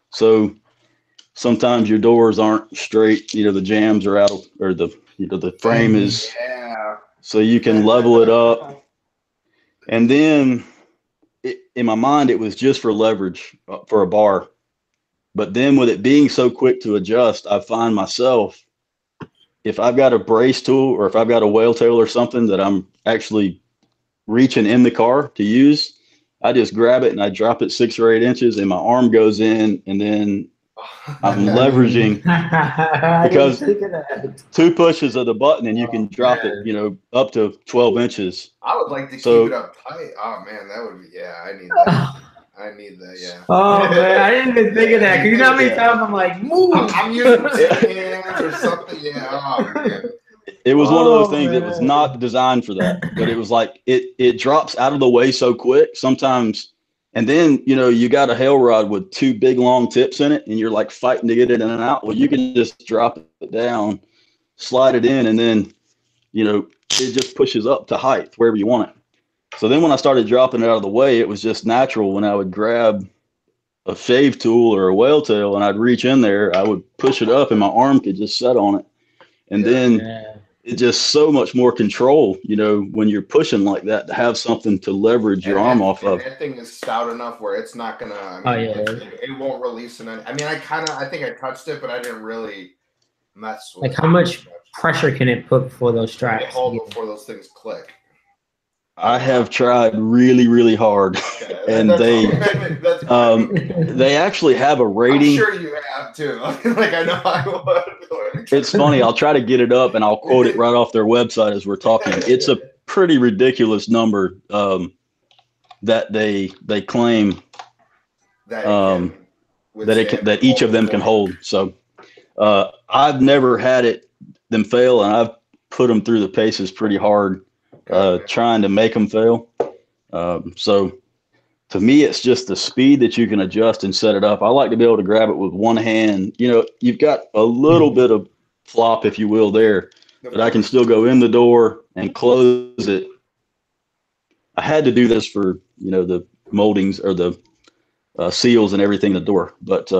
Speaker 4: So sometimes your doors aren't straight, the jambs are out, or the frame is, so you can level it up. And then in my mind, it was just for leverage for a bar. But then with it being so quick to adjust, I find myself, if I've got a brace tool or if I've got a whale tail or something that I'm actually reaching in the car to use, I just grab it and I drop it 6 or 8 inches and my arm goes in, and then I'm leveraging because 2 pushes of the button and you can drop it, up to 12 inches.
Speaker 2: I would like to keep it up tight. Oh man, that would be, I need that. I need that, yeah.
Speaker 1: Oh man, I didn't even think of that. Cause you know how many times I'm like, move.
Speaker 2: I'm using 2 hands or something. Yeah. Oh man.
Speaker 4: It was one of those things that was not designed for that, but it was like it drops out of the way so quick sometimes. And then, you got a hail rod with 2 big long tips in it and you're like fighting to get it in and out. Well, you can just drop it down, slide it in, and then, it just pushes up to height wherever you want it. So then when I started dropping it out of the way, it was just natural when I would grab a shave tool or a whale tail and I'd reach in there, I would push it up and my arm could just set on it. And then it's just so much more control, when you're pushing like that, to have something to leverage your arm off of.
Speaker 2: That thing is stout enough where it's not gonna. It won't release it. I mean, I think I touched it, but I didn't really mess with.
Speaker 1: Like, how much pressure can it put before those straps?
Speaker 2: Before those things click.
Speaker 4: I have tried really, really hard, and they actually have a rating.
Speaker 2: I'm sure you have too. Like I know I would.
Speaker 4: It's funny. I'll try to get it up, and I'll quote it right off their website as we're talking. It's a pretty ridiculous number that they claim that each of them can hold. So I've never had them fail, and I've put them through the paces pretty hard. Trying to make them fail. So to me, it's just the speed that you can adjust and set it up. I like to be able to grab it with one hand. You know, you've got a little bit of flop, if you will, there, but I can still go in the door and close it. I had to do this for, you know, the moldings or the seals and everything in the door, but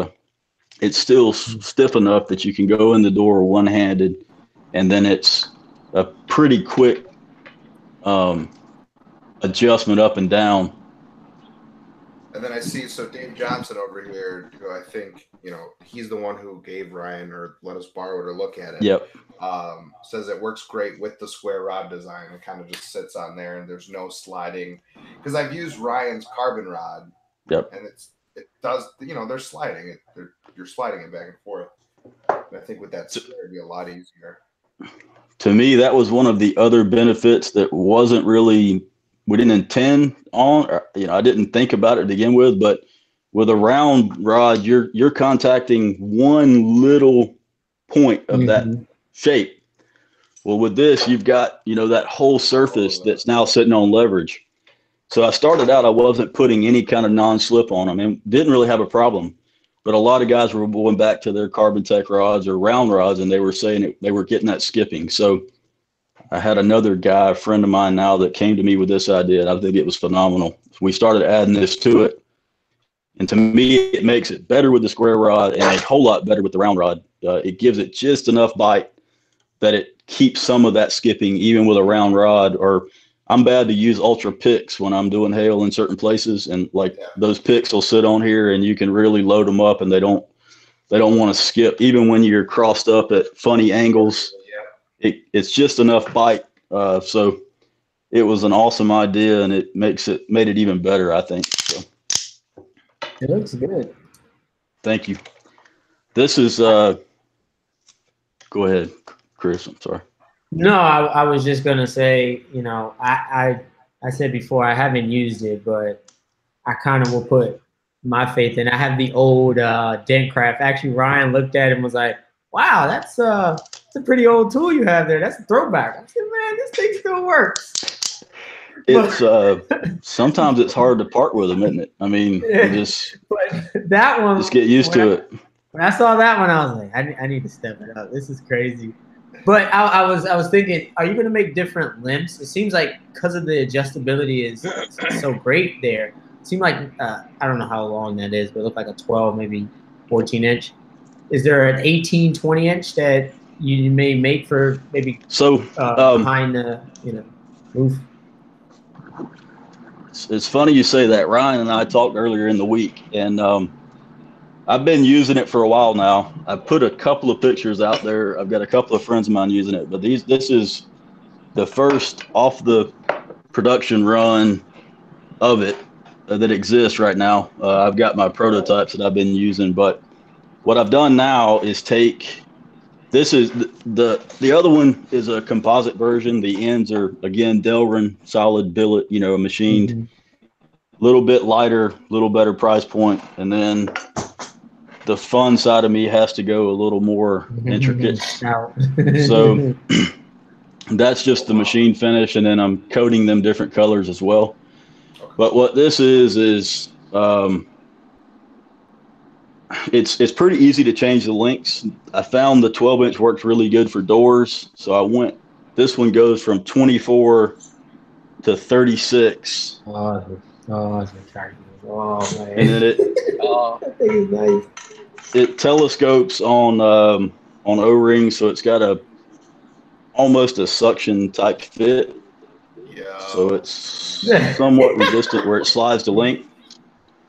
Speaker 4: it's still stiff enough that you can go in the door one-handed, and then it's a pretty quick adjustment up and down.
Speaker 2: And then I see, so Dave Johnson over here, who I think, you know, he's the one who gave Ryan or let us borrow it or look at it.
Speaker 4: Yep.
Speaker 2: Says it works great with the square rod design. It kind of just sits on there and there's no sliding. Because I've used Ryan's carbon rod.
Speaker 4: Yep.
Speaker 2: And it does, you know, they're sliding. You're sliding it back and forth. And I think with that square, it'd be a lot easier.
Speaker 4: To me, that was one of the other benefits that wasn't really, we didn't intend on, or, you know, I didn't think about it to begin with, but with a round rod, you're contacting one little point of that shape. Well, with this, you've got, you know, that whole surface that's now sitting on leverage. So I started out, I wasn't putting any kind of non-slip on them and didn't really have a problem. But a lot of guys were going back to their Carbon Tech rods or round rods, and they were saying they were getting that skipping. So I had another guy, a friend of mine now, that came to me with this idea, and I think it was phenomenal. We started adding this to it. And to me, it makes it better with the square rod and a whole lot better with the round rod. It gives it just enough bite that it keeps some of that skipping, even with a round rod. Or I'm bad to use ultra picks when I'm doing hail in certain places, and like those picks will sit on here, and you can really load them up, and they don't want to skip, even when you're crossed up at funny angles. It's just enough bite. So it was an awesome idea, and it made it even better, I think. So.
Speaker 1: It looks good.
Speaker 4: Thank you. This is go ahead, Chris. I'm sorry.
Speaker 1: No, I was just gonna say, you know, I said before I haven't used it, but I kind of will put my faith in. I have the old Dent Craft. Actually, Ryan looked at it and was like, "Wow, that's a pretty old tool you have there. That's a throwback." I said, "Man, this thing still works."
Speaker 4: It's sometimes it's hard to part with them, isn't it? I mean,
Speaker 1: but that one,
Speaker 4: just get used to it.
Speaker 1: When I saw that one, I was like, I need to step it up. This is crazy. But I was thinking, are you going to make different limbs? It seems like because of the adjustability is so great there. It seemed like, I don't know how long that is, but it looked like a 12, maybe 14 inch. Is there an 18, 20 inch that you may make for maybe behind the, you know, roof?
Speaker 4: It's funny you say that. Ryan and I talked earlier in the week, and I've been using it for a while now. I put a couple of pictures out there. I've got a couple of friends of mine using it, but this is the first off the production run of it that exists right now. I've got my prototypes that I've been using, but what I've done now is take, this is the other one is a composite version. The ends are, again, Delrin solid billet, you know, machined, little bit lighter, little better price point. And then the fun side of me has to go a little more intricate. So that's just the machine finish, and then I'm coating them different colors as well. But what this is it's pretty easy to change the lengths. I found the 12-inch works really good for doors, so this one goes from 24 to 36.
Speaker 1: Oh, man.
Speaker 4: And then
Speaker 1: that thing is nice.
Speaker 4: It telescopes on O-rings, so it's got almost a suction type fit.
Speaker 2: Yeah.
Speaker 4: So it's somewhat resistant where it slides to length.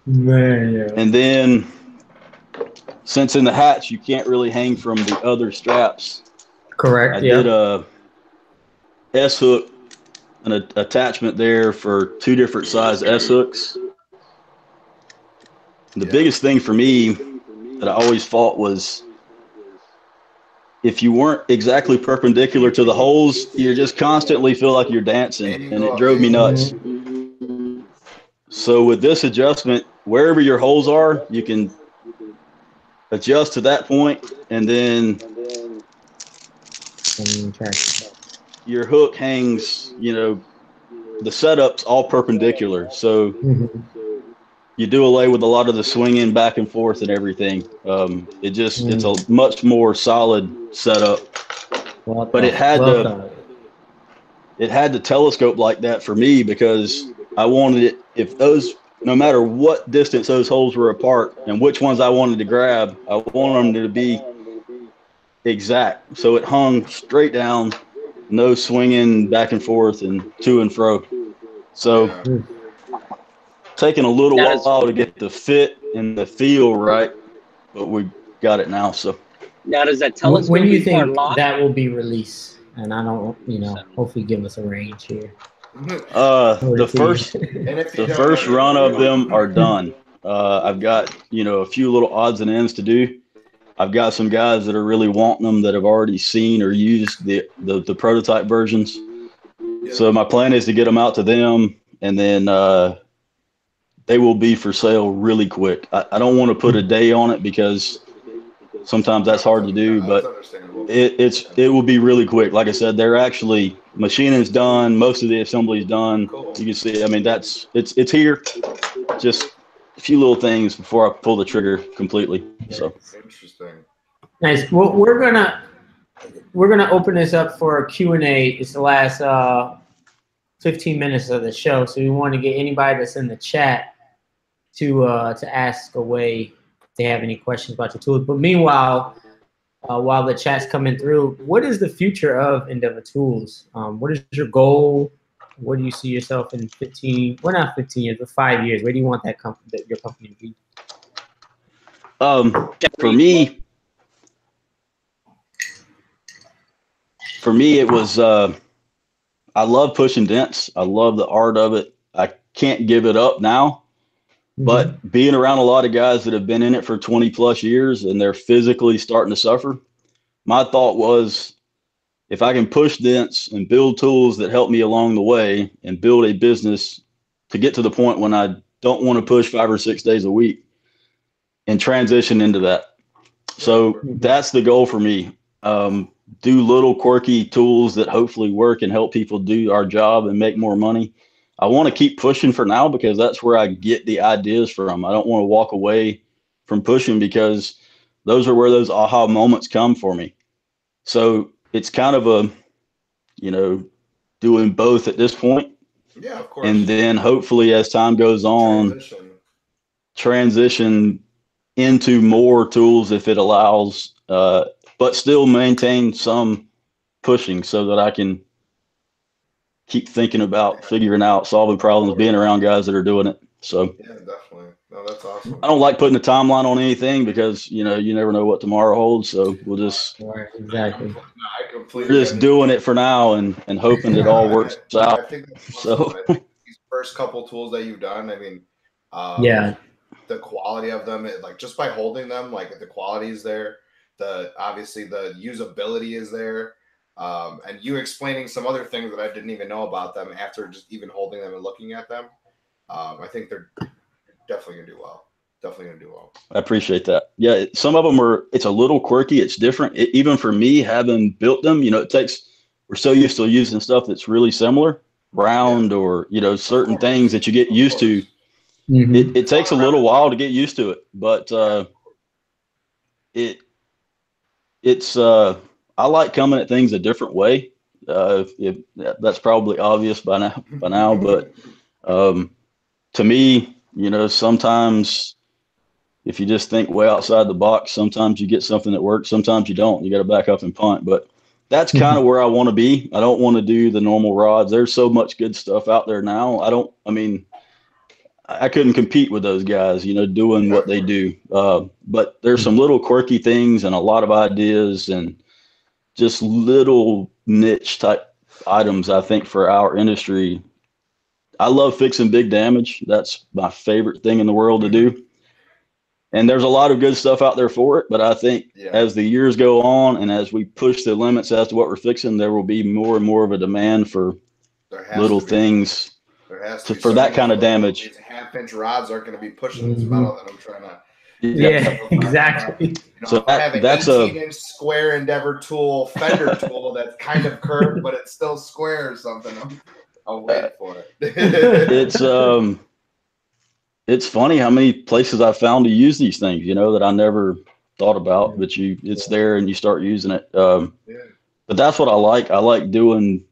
Speaker 1: Man, yeah.
Speaker 4: And then, since in the hatch you can't really hang from the other straps.
Speaker 1: Correct.
Speaker 4: I did a S-hook, an attachment there for 2 different size S-hooks. The biggest thing for me that I always fought was if you weren't exactly perpendicular to the holes, you just constantly feel like you're dancing, and it drove me nuts. So with this adjustment, wherever your holes are, you can adjust to that point, and then your hook hangs, you know, the setup's all perpendicular, so
Speaker 1: Mm-hmm.
Speaker 4: you do away with a lot of the swinging back and forth and everything. It's a much more solid setup. But it had to telescope like that for me because I wanted it, if those, no matter what distance those holes were apart and which ones I wanted to grab, I wanted them to be exact. So it hung straight down, no swinging back and forth and to and fro. So taking a little while to get the fit and the feel right, but we got it now. So
Speaker 5: now does that telescope
Speaker 1: when do you think
Speaker 5: lock?
Speaker 1: that will be released? And I don't, hopefully give us a range here.
Speaker 4: The first run of them are done. I've got, a few little odds and ends to do. I've got some guys that are really wanting them that have already seen or used the prototype versions. So my plan is to get them out to them, and then they will be for sale really quick. I don't want to put a day on it because sometimes that's hard to do, but it will be really quick. Like I said, they're actually machining's done, most of the assembly's done. Cool. You can see, I mean, it's here. Just a few little things before I pull the trigger completely. So
Speaker 2: interesting.
Speaker 1: Nice. Well, we're gonna open this up for a Q&A. It's the last 15 minutes of the show, so we want to get anybody that's in the chat to ask away if they have any questions about your tools. But meanwhile, while the chat's coming through, what is the future of Endeavor Tools? What is your goal? Where do you see yourself in 15? Well, not 15 years, but 5 years. Where do you want your company to be?
Speaker 4: For me, it was. I love pushing dents. I love the art of it. I can't give it up now. But being around a lot of guys that have been in it for 20 plus years and they're physically starting to suffer, my thought was, if I can push dents and build tools that help me along the way and build a business to get to the point when I don't want to push 5 or 6 days a week and transition into that. So that's the goal for me. Do little quirky tools that hopefully work and help people do our job and make more money. I want to keep pushing for now because that's where I get the ideas from. I don't want to walk away from pushing because those are where those aha moments come for me. So it's kind of a, doing both at this point.
Speaker 2: Yeah, of course.
Speaker 4: And then hopefully as time goes on, transition into more tools if it allows, but still maintain some pushing so that I can keep thinking about figuring out, solving problems, being around guys that are doing it. So
Speaker 2: yeah, definitely. No, that's awesome.
Speaker 4: I don't like putting a timeline on anything because, you never know what tomorrow holds. So we'll just,
Speaker 1: exactly.
Speaker 2: No, I completely
Speaker 4: we're just doing it for now and hoping it all works out.
Speaker 2: I think that's awesome. I think these first couple tools that you've done, I mean, the quality of them, like just by holding them, like the quality is there. Obviously the usability is there. And you explaining some other things that I didn't even know about them after just even holding them and looking at them. I think they're definitely gonna do well. I
Speaker 4: appreciate that. Yeah, some of them it's a little quirky. It's different. Even for me, having built them, we're so used to using stuff that's really similar, round or, certain things that you get used to. It takes a little while to get used to it, but it's I like coming at things a different way. That's probably obvious by now, but to me, sometimes if you just think way outside the box, sometimes you get something that works, sometimes you don't. You got to back up and punt. But that's kind of where I want to be. I don't want to do the normal rods. There's so much good stuff out there now. I couldn't compete with those guys, doing what they do. But there's some little quirky things and a lot of ideas and just little niche type items, I think, for our industry. I love fixing big damage. That's my favorite thing in the world to do. And there's a lot of good stuff out there for it. But I think as the years go on and as we push the limits as to what we're fixing, there will be more and more of a demand for little things for that kind of damage.
Speaker 2: These half-inch rods aren't going to be pushing this metal that I'm trying to.
Speaker 1: Yeah, exactly.
Speaker 4: So
Speaker 2: that's an 18-inch square Endeavor tool, fender tool that's kind of curved, but it's still square or something. I'll wait for it.
Speaker 4: It's funny how many places I found to use these things, that I never thought about, but it's there and you start using it. But that's what I like. I like doing,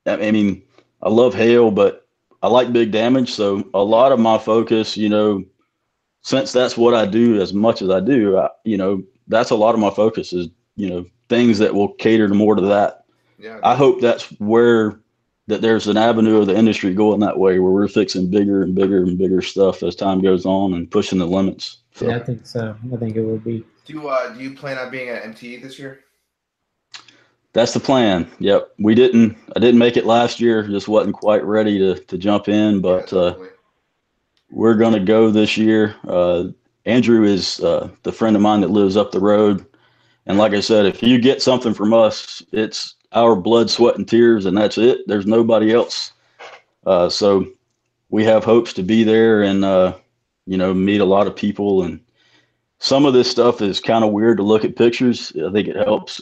Speaker 4: I mean, I love hail, but I like big damage. So a lot of my focus, since that's what I do as much as I do, that's a lot of my focus is, things that will cater more to that.
Speaker 2: Yeah.
Speaker 4: I hope that's where that there's an avenue of the industry going that way where we're fixing bigger and bigger and bigger stuff as time goes on and pushing the limits. So.
Speaker 1: Yeah, I think so. I think it will be.
Speaker 2: Do you plan on being at MTE this year?
Speaker 4: That's the plan. Yep. I didn't make it last year. Just wasn't quite ready to jump in, but we're going to go this year. Andrew is the friend of mine that lives up the road. And like I said, if you get something from us, it's our blood, sweat, and tears, and that's it. There's nobody else. So we have hopes to be there and, meet a lot of people. And some of this stuff is kind of weird to look at pictures. I think it helps.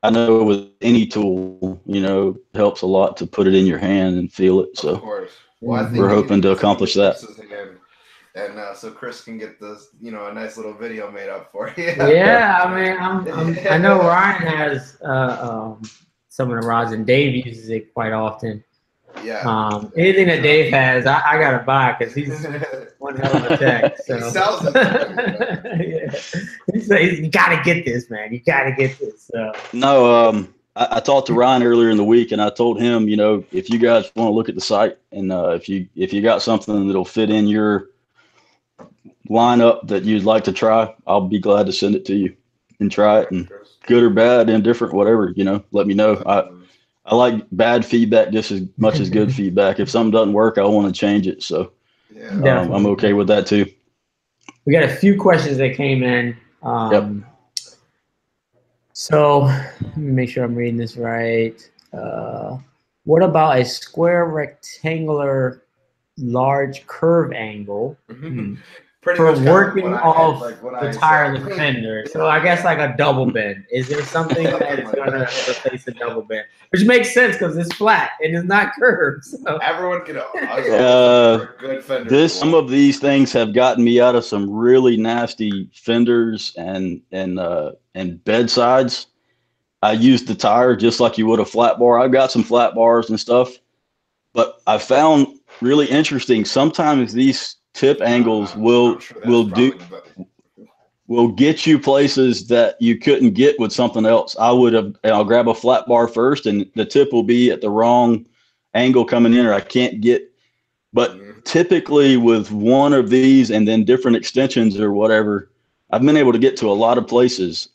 Speaker 4: I know with any tool, it helps a lot to put it in your hand and feel it. So
Speaker 2: of course. Well, I think
Speaker 4: we're hoping to accomplish that.
Speaker 2: And so Chris can get this, a nice little video made up for you.
Speaker 1: Yeah, I mean, I know Ryan has some of the rods, and Dave uses it quite often.
Speaker 2: Yeah.
Speaker 1: Anything that Dave has, I gotta buy because he's one hell of a tech. So.
Speaker 2: He sells it.
Speaker 1: Yeah. He says, "You gotta get this, man. You gotta get this." So.
Speaker 4: No, I talked to Ryan earlier in the week, and I told him, if you guys want to look at the site, and if you got something that'll fit in your lineup that you'd like to try, I'll be glad to send it to you and try it, and good or bad, indifferent, whatever, let me know. I like bad feedback just as much as good feedback. If something doesn't work, I want to change it. So I'm okay with that too.
Speaker 1: We got a few questions that came in.
Speaker 4: Yep.
Speaker 1: So let me make sure I'm reading this right. What about a square, rectangular, large curve angle for working off the tire of the fender? So I guess like a double bend. Is there something that is going to replace a double bend? Which makes sense because it's flat and it's not curved. So.
Speaker 2: Everyone can good fender.
Speaker 4: Some of these things have gotten me out of some really nasty fenders and bedsides. I used the tire just like you would a flat bar. I've got some flat bars and stuff, but I found really interesting. Sometimes these tip angles will get you places that you couldn't get with something else. I'll grab a flat bar first, and the tip will be at the wrong angle coming in, or I can't get. But typically with one of these and then different extensions or whatever, I've been able to get to a lot of places.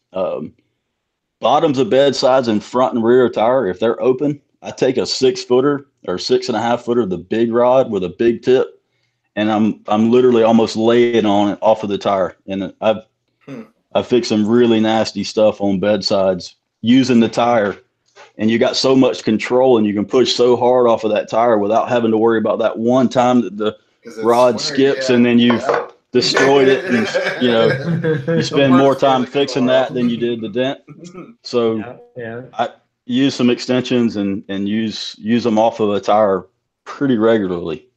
Speaker 4: Bottoms of bedsides and front and rear tire, if they're open, I take a 6-footer or 6.5-footer, the big rod with a big tip, and I'm literally almost laying on it off of the tire. And I've fixed some really nasty stuff on bedsides using the tire, and you got so much control and you can push so hard off of that tire without having to worry about that one time that the rod skips and then you've destroyed it, and you spend more time fixing that than you did the dent. So I use some extensions and use them off of a tire pretty regularly.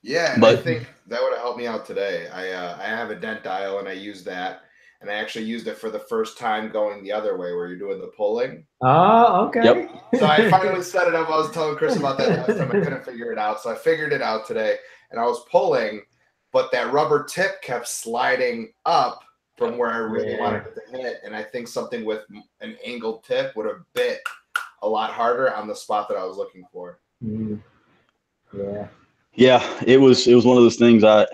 Speaker 2: Yeah, and I think that would have helped me out today. I have a dent dial and I use that, and I actually used it for the first time going the other way where you're doing the pulling.
Speaker 1: Oh, okay.
Speaker 4: Yep.
Speaker 2: So I finally set it up. I was telling Chris about that last time. I couldn't figure it out, so I figured it out today, and I was pulling, but that rubber tip kept sliding up from where I really wanted it to hit, and I think something with an angled tip would have bit a lot harder on the spot that I was looking for.
Speaker 4: Yeah, it was one of those things. I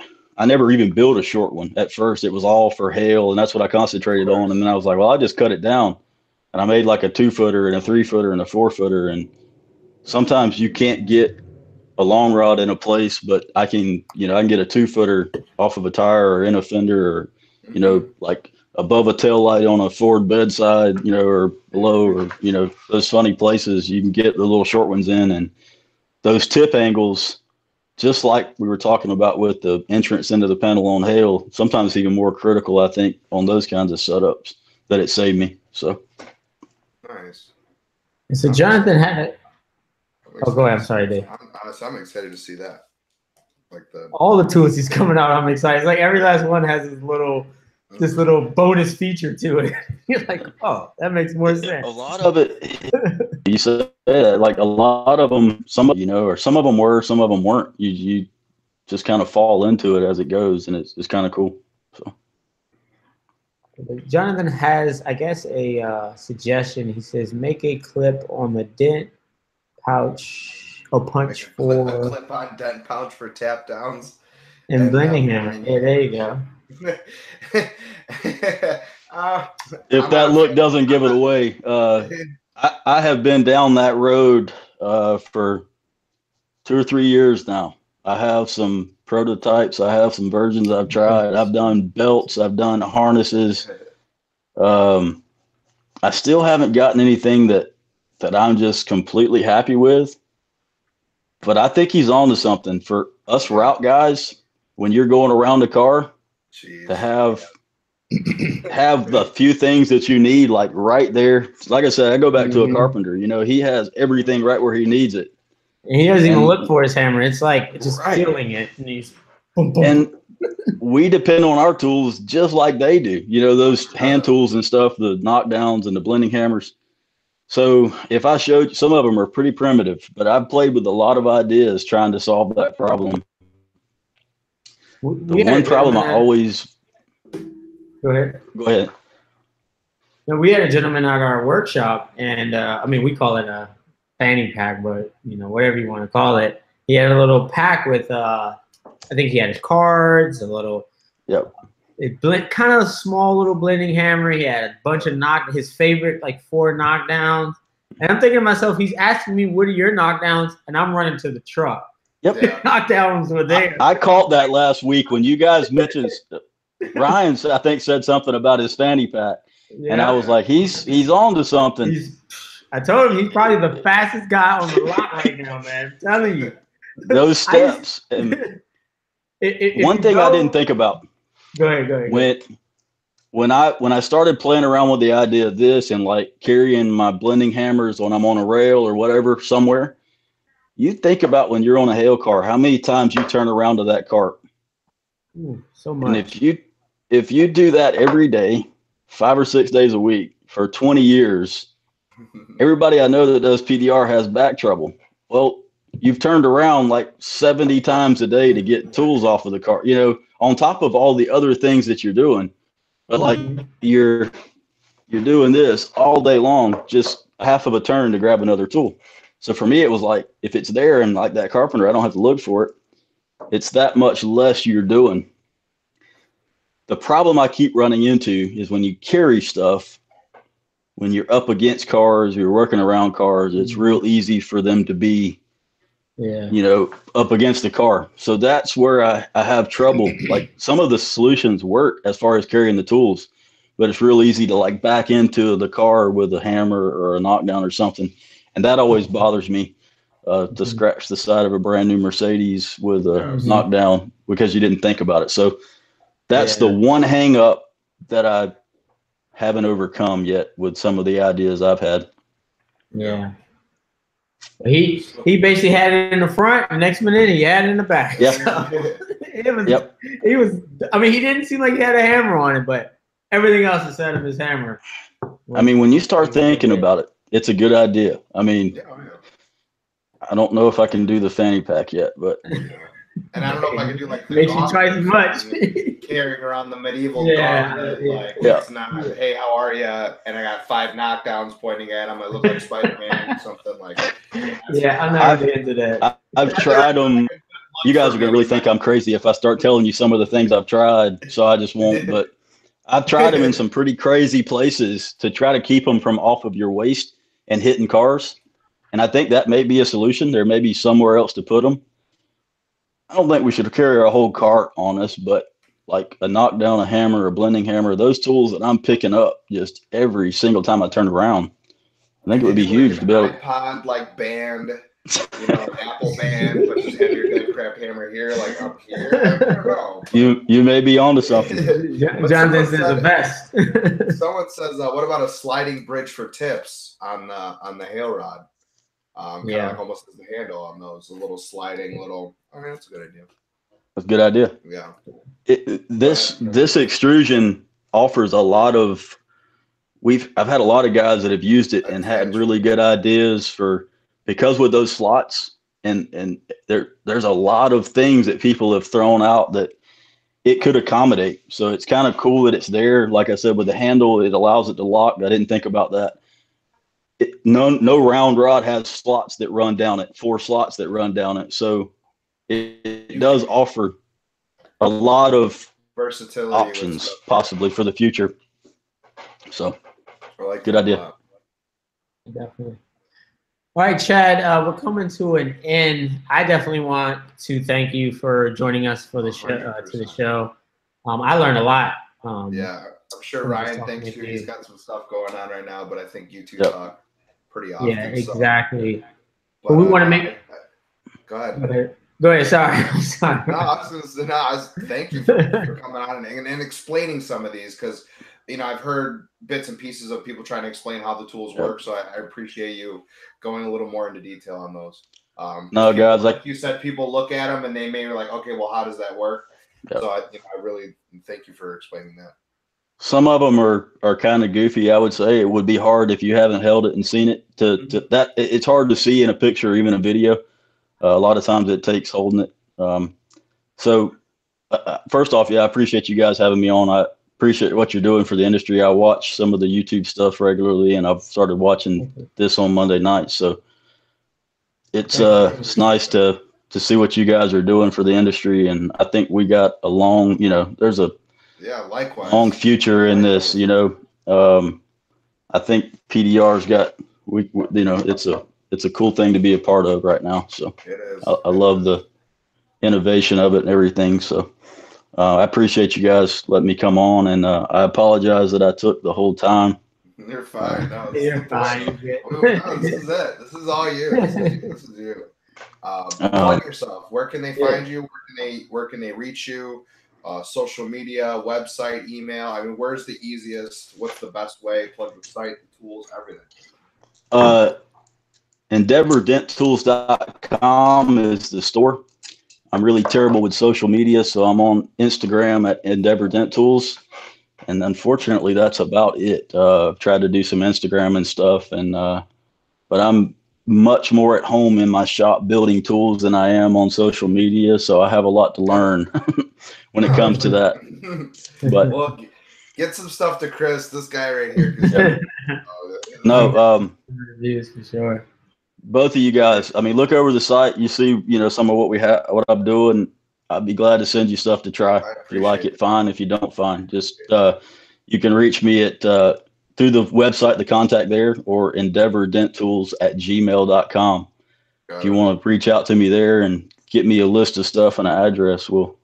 Speaker 4: never even built a short one at first. It was all for hail, and that's what I concentrated on. And then I was like, well, I'll just cut it down. And I made like a 2-footer and a 3-footer and a 4-footer. And sometimes you can't get a long rod in a place, but I can get a 2-footer off of a tire or in a fender, or, like above a tail light on a Ford bedside, or below, or, those funny places you can get the little short ones in. And those tip angles, just like we were talking about with the entrance into the panel on hail, sometimes even more critical, I think, on those kinds of setups, that it saved me. So
Speaker 2: nice.
Speaker 1: So Jonathan had Oh, go ahead. I'm sorry, Dave.
Speaker 2: I'm excited to see that. Like
Speaker 1: all the tools he's coming out, I'm excited. It's like every last one has this little bonus feature to it. You're like, oh, that makes more sense.
Speaker 4: A lot of it, you said, like a lot of them, or some of them were, some of them weren't. You just kind of fall into it as it goes, and it's kind of cool. So.
Speaker 1: Jonathan has, I guess, a suggestion. He says, make a clip on the dent pouch. Punch for
Speaker 2: a clip on dent pouch for tap downs
Speaker 1: and blending hammer. Yeah, there you go.
Speaker 4: If that look doesn't give it away, I have been down that road for 2 or 3 years now. I have some prototypes. I have some versions I've tried. I've done belts. I've done harnesses. I still haven't gotten anything that I'm just completely happy with. But I think he's on to something. For us route guys, when you're going around a car, to have the few things that you need, like right there. Like I said, I go back to a carpenter. He has everything right where he needs it.
Speaker 1: And he doesn't even look for his hammer. It's like just feeling it. And he's boom, boom.
Speaker 4: And we depend on our tools just like they do. Those hand tools and stuff, the knockdowns and the blending hammers. So if I showed you, some of them are pretty primitive, but I've played with a lot of ideas trying to solve that problem. The one problem I always...
Speaker 1: Go ahead.
Speaker 4: Go ahead.
Speaker 1: No, we had a gentleman at our workshop, and we call it a fanny pack, but whatever you want to call it. He had a little pack with, I think he had his cards, a little...
Speaker 4: Yep.
Speaker 1: Kind of a small little blending hammer. He had a bunch of his favorite, like 4 knockdowns. And I'm thinking to myself, he's asking me, what are your knockdowns? And I'm running to the truck.
Speaker 4: Yep.
Speaker 1: The knockdowns were there.
Speaker 4: I caught that last week when you guys mentioned, Ryan, I think, said something about his fanny pack. Yeah. And I was like, he's on to something.
Speaker 1: I told him he's probably the fastest guy on the lot right now, man. I'm telling you.
Speaker 4: Those steps. One thing I didn't think about.
Speaker 1: Go ahead.
Speaker 4: When I started playing around with the idea of this and like carrying my blending hammers when I'm on a rail or whatever somewhere, you think about when you're on a hail car, how many times you turn around to that cart.
Speaker 1: So much.
Speaker 4: And if you do that every day, 5 or 6 days a week for 20 years, everybody I know that does PDR has back trouble. Well, you've turned around like 70 times a day to get tools off of the car, on top of all the other things that you're doing. But like you're doing this all day long, just half of a turn to grab another tool. So for me, it was like, if it's there and like that carpenter, I don't have to look for it. It's that much less you're doing. The problem I keep running into is when you carry stuff, when you're up against cars, you're working around cars, it's real easy for them to be up against the car. So that's where I have trouble. Like some of the solutions work as far as carrying the tools, but it's real easy to like back into the car with a hammer or a knockdown or something. And that always bothers me, to scratch the side of a brand new Mercedes with a knockdown because you didn't think about it. So that's the one hang up that I haven't overcome yet with some of the ideas I've had.
Speaker 1: Yeah. He basically had it in the front, and next minute he had it in the back.
Speaker 4: Yeah.
Speaker 1: So he was. I mean, he didn't seem like he had a hammer on it, but everything else instead of his hammer.
Speaker 4: I mean, when you start thinking about it, it's a good idea. I mean, I don't know if I can do the fanny pack yet, but.
Speaker 2: And I don't know if I can do like the
Speaker 1: makes you twice as much
Speaker 2: carrying around the medieval gauntlet. Like it's not, hey, how are you? And I got 5 knockdowns pointing at him. I look like Spider-Man or something like that.
Speaker 1: Yeah, I'm not into that.
Speaker 4: I've tried them. You guys are gonna really think I'm crazy if I start telling you some of the things I've tried, so I just won't. But I've tried them in some pretty crazy places to try to keep them from off of your waist and hitting cars. And I think that may be a solution. There may be somewhere else to put them. I don't think we should carry our whole cart on us, but like a knockdown, a hammer, a blending hammer, those tools that I'm picking up just every single time I turn around, I think it would be huge to build.
Speaker 2: iPod like band, Apple band, but just have your dead crap hammer here, like up here.
Speaker 4: You may be onto something.
Speaker 1: Jonathan is the best.
Speaker 2: Someone says, "What about a sliding bridge for tips on the hail rod?" Kind of like almost as the handle on those, a little sliding little. I mean, that's a good idea.
Speaker 4: That's a good idea.
Speaker 2: Yeah.
Speaker 4: This extrusion offers a lot of. I've had a lot of guys that have used it and had really good ideas because with those slots and there's a lot of things that people have thrown out that it could accommodate. So it's kind of cool that it's there. Like I said, with the handle, it allows it to lock. I didn't think about that. No round rod has slots that run down it, 4 slots that run down it. So it does offer a lot of
Speaker 2: versatility
Speaker 4: options possibly for the future. So good idea.
Speaker 1: Definitely. All right, Chad, we're coming to an end. I definitely want to thank you for joining us for the show. I learned a lot.
Speaker 2: Yeah, I'm sure Ryan thinks he's got some stuff going on right now, but I think you two talk pretty often.
Speaker 1: Yeah, exactly.
Speaker 2: So.
Speaker 1: But we want to make.
Speaker 2: Go ahead.
Speaker 1: Go ahead. Sorry. I'm sorry.
Speaker 2: Thank you for coming on and explaining some of these, because I've heard bits and pieces of people trying to explain how the tools work. So I appreciate you going a little more into detail on those.
Speaker 4: No, guys,
Speaker 2: like you said, people look at them and they may be like, okay, well, how does that work? Yep. So I really thank you for explaining that.
Speaker 4: Some of them are kind of goofy. I would say it would be hard if you haven't held it and seen it. It's hard to see in a picture or even a video. A lot of times it takes holding it. So first off, I appreciate you guys having me on. I appreciate what you're doing for the industry. I watch some of the YouTube stuff regularly, and I've started watching this on Monday nights. So it's nice to see what you guys are doing for the industry. And I think we got a long, there's a
Speaker 2: likewise
Speaker 4: long future in this. I think PDR's got it's a cool thing to be a part of right now. So
Speaker 2: it is.
Speaker 4: I love the innovation of it and everything. So I appreciate you guys letting me come on, and I apologize that I took the whole time.
Speaker 2: You're fine.
Speaker 1: You're fine.
Speaker 2: This is it. This is all you. This is you. Plug yourself. Where can they find you? Where can they reach you? Social media, website, email. I mean, where's the easiest? What's the best way? Plug the site, the tools, everything.
Speaker 4: EndeavorDentTools.com is the store. I'm really terrible with social media, so I'm on Instagram at Endeavor Dent Tools, and unfortunately, that's about it. I've tried to do some Instagram and stuff, but I'm much more at home in my shop building tools than I am on social media, so I have a lot to learn when it comes to that. But
Speaker 2: well, get some stuff to Chris, this guy right here.
Speaker 1: Reviews for sure.
Speaker 4: Both of you guys, I mean, look over the site. You see, some of what what I'm doing. I'd be glad to send you stuff to try. If you like it, fine. If you don't, fine. Just you can reach me at through the website, the contact there, or EndeavorDentTools@gmail.com. If you want to reach out to me there and get me a list of stuff and an address, we'll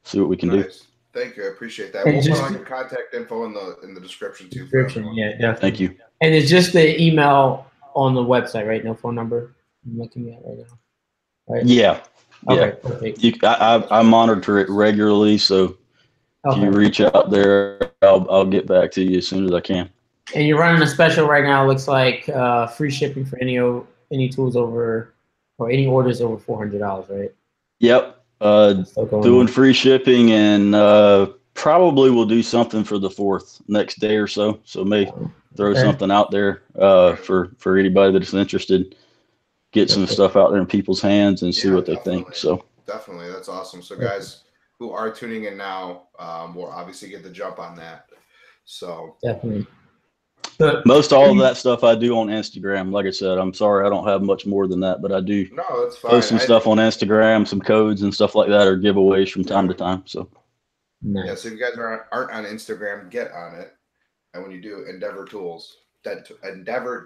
Speaker 4: see what we can do.
Speaker 2: Thank you. I apprate that. We'll put all your contact info in the description too.
Speaker 1: Yeah, definitely.
Speaker 4: Thank you.
Speaker 1: And it's just the email on the website, right? No phone number. I'm looking at right now. Right?
Speaker 4: Yeah.
Speaker 1: Okay, perfect.
Speaker 4: I monitor it regularly, so if you reach out there, I'll get back to you as soon as I can.
Speaker 1: And you're running a special right now. Looks like free shipping for any tools over or any orders over $400, right?
Speaker 4: Yep. Doing free shipping, and probably we'll do something for the 4th next day or so. So may throw something out there for anybody that's interested. Get some stuff out there in people's hands and see what they think. So
Speaker 2: definitely, that's awesome. So guys who are tuning in now, will obviously get the jump on that. So
Speaker 1: definitely.
Speaker 4: Most all of that stuff I do on Instagram. Like I said, I'm sorry I don't have much more than that, but I do post some stuff on Instagram, some codes and stuff like that, or giveaways from time to time. So
Speaker 2: yeah, so if you guys aren't on Instagram, get on it. And when you do, Endeavor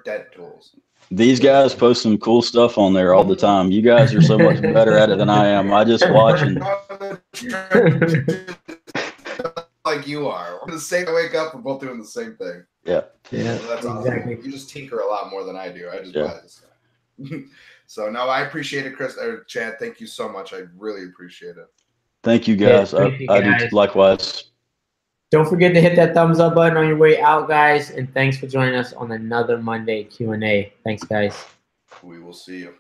Speaker 2: Dent Tools.
Speaker 4: These guys post some cool stuff on there all the time. You guys are so much better at it than I am. I just watch and
Speaker 2: like you are. We're the same. I wake up, we're both doing the same thing.
Speaker 4: Yeah.
Speaker 1: Yeah.
Speaker 2: So that's exactly. Awesome. You just tinker a lot more than I do. I just buy this stuff. So no, I appreciate it, Chris. Chad, thank you so much. I really appreciate it.
Speaker 4: Thank you, guys. I do likewise.
Speaker 1: Don't forget to hit that thumbs up button on your way out, guys. And thanks for joining us on another Monday Q&A. Thanks, guys.
Speaker 2: We will see you.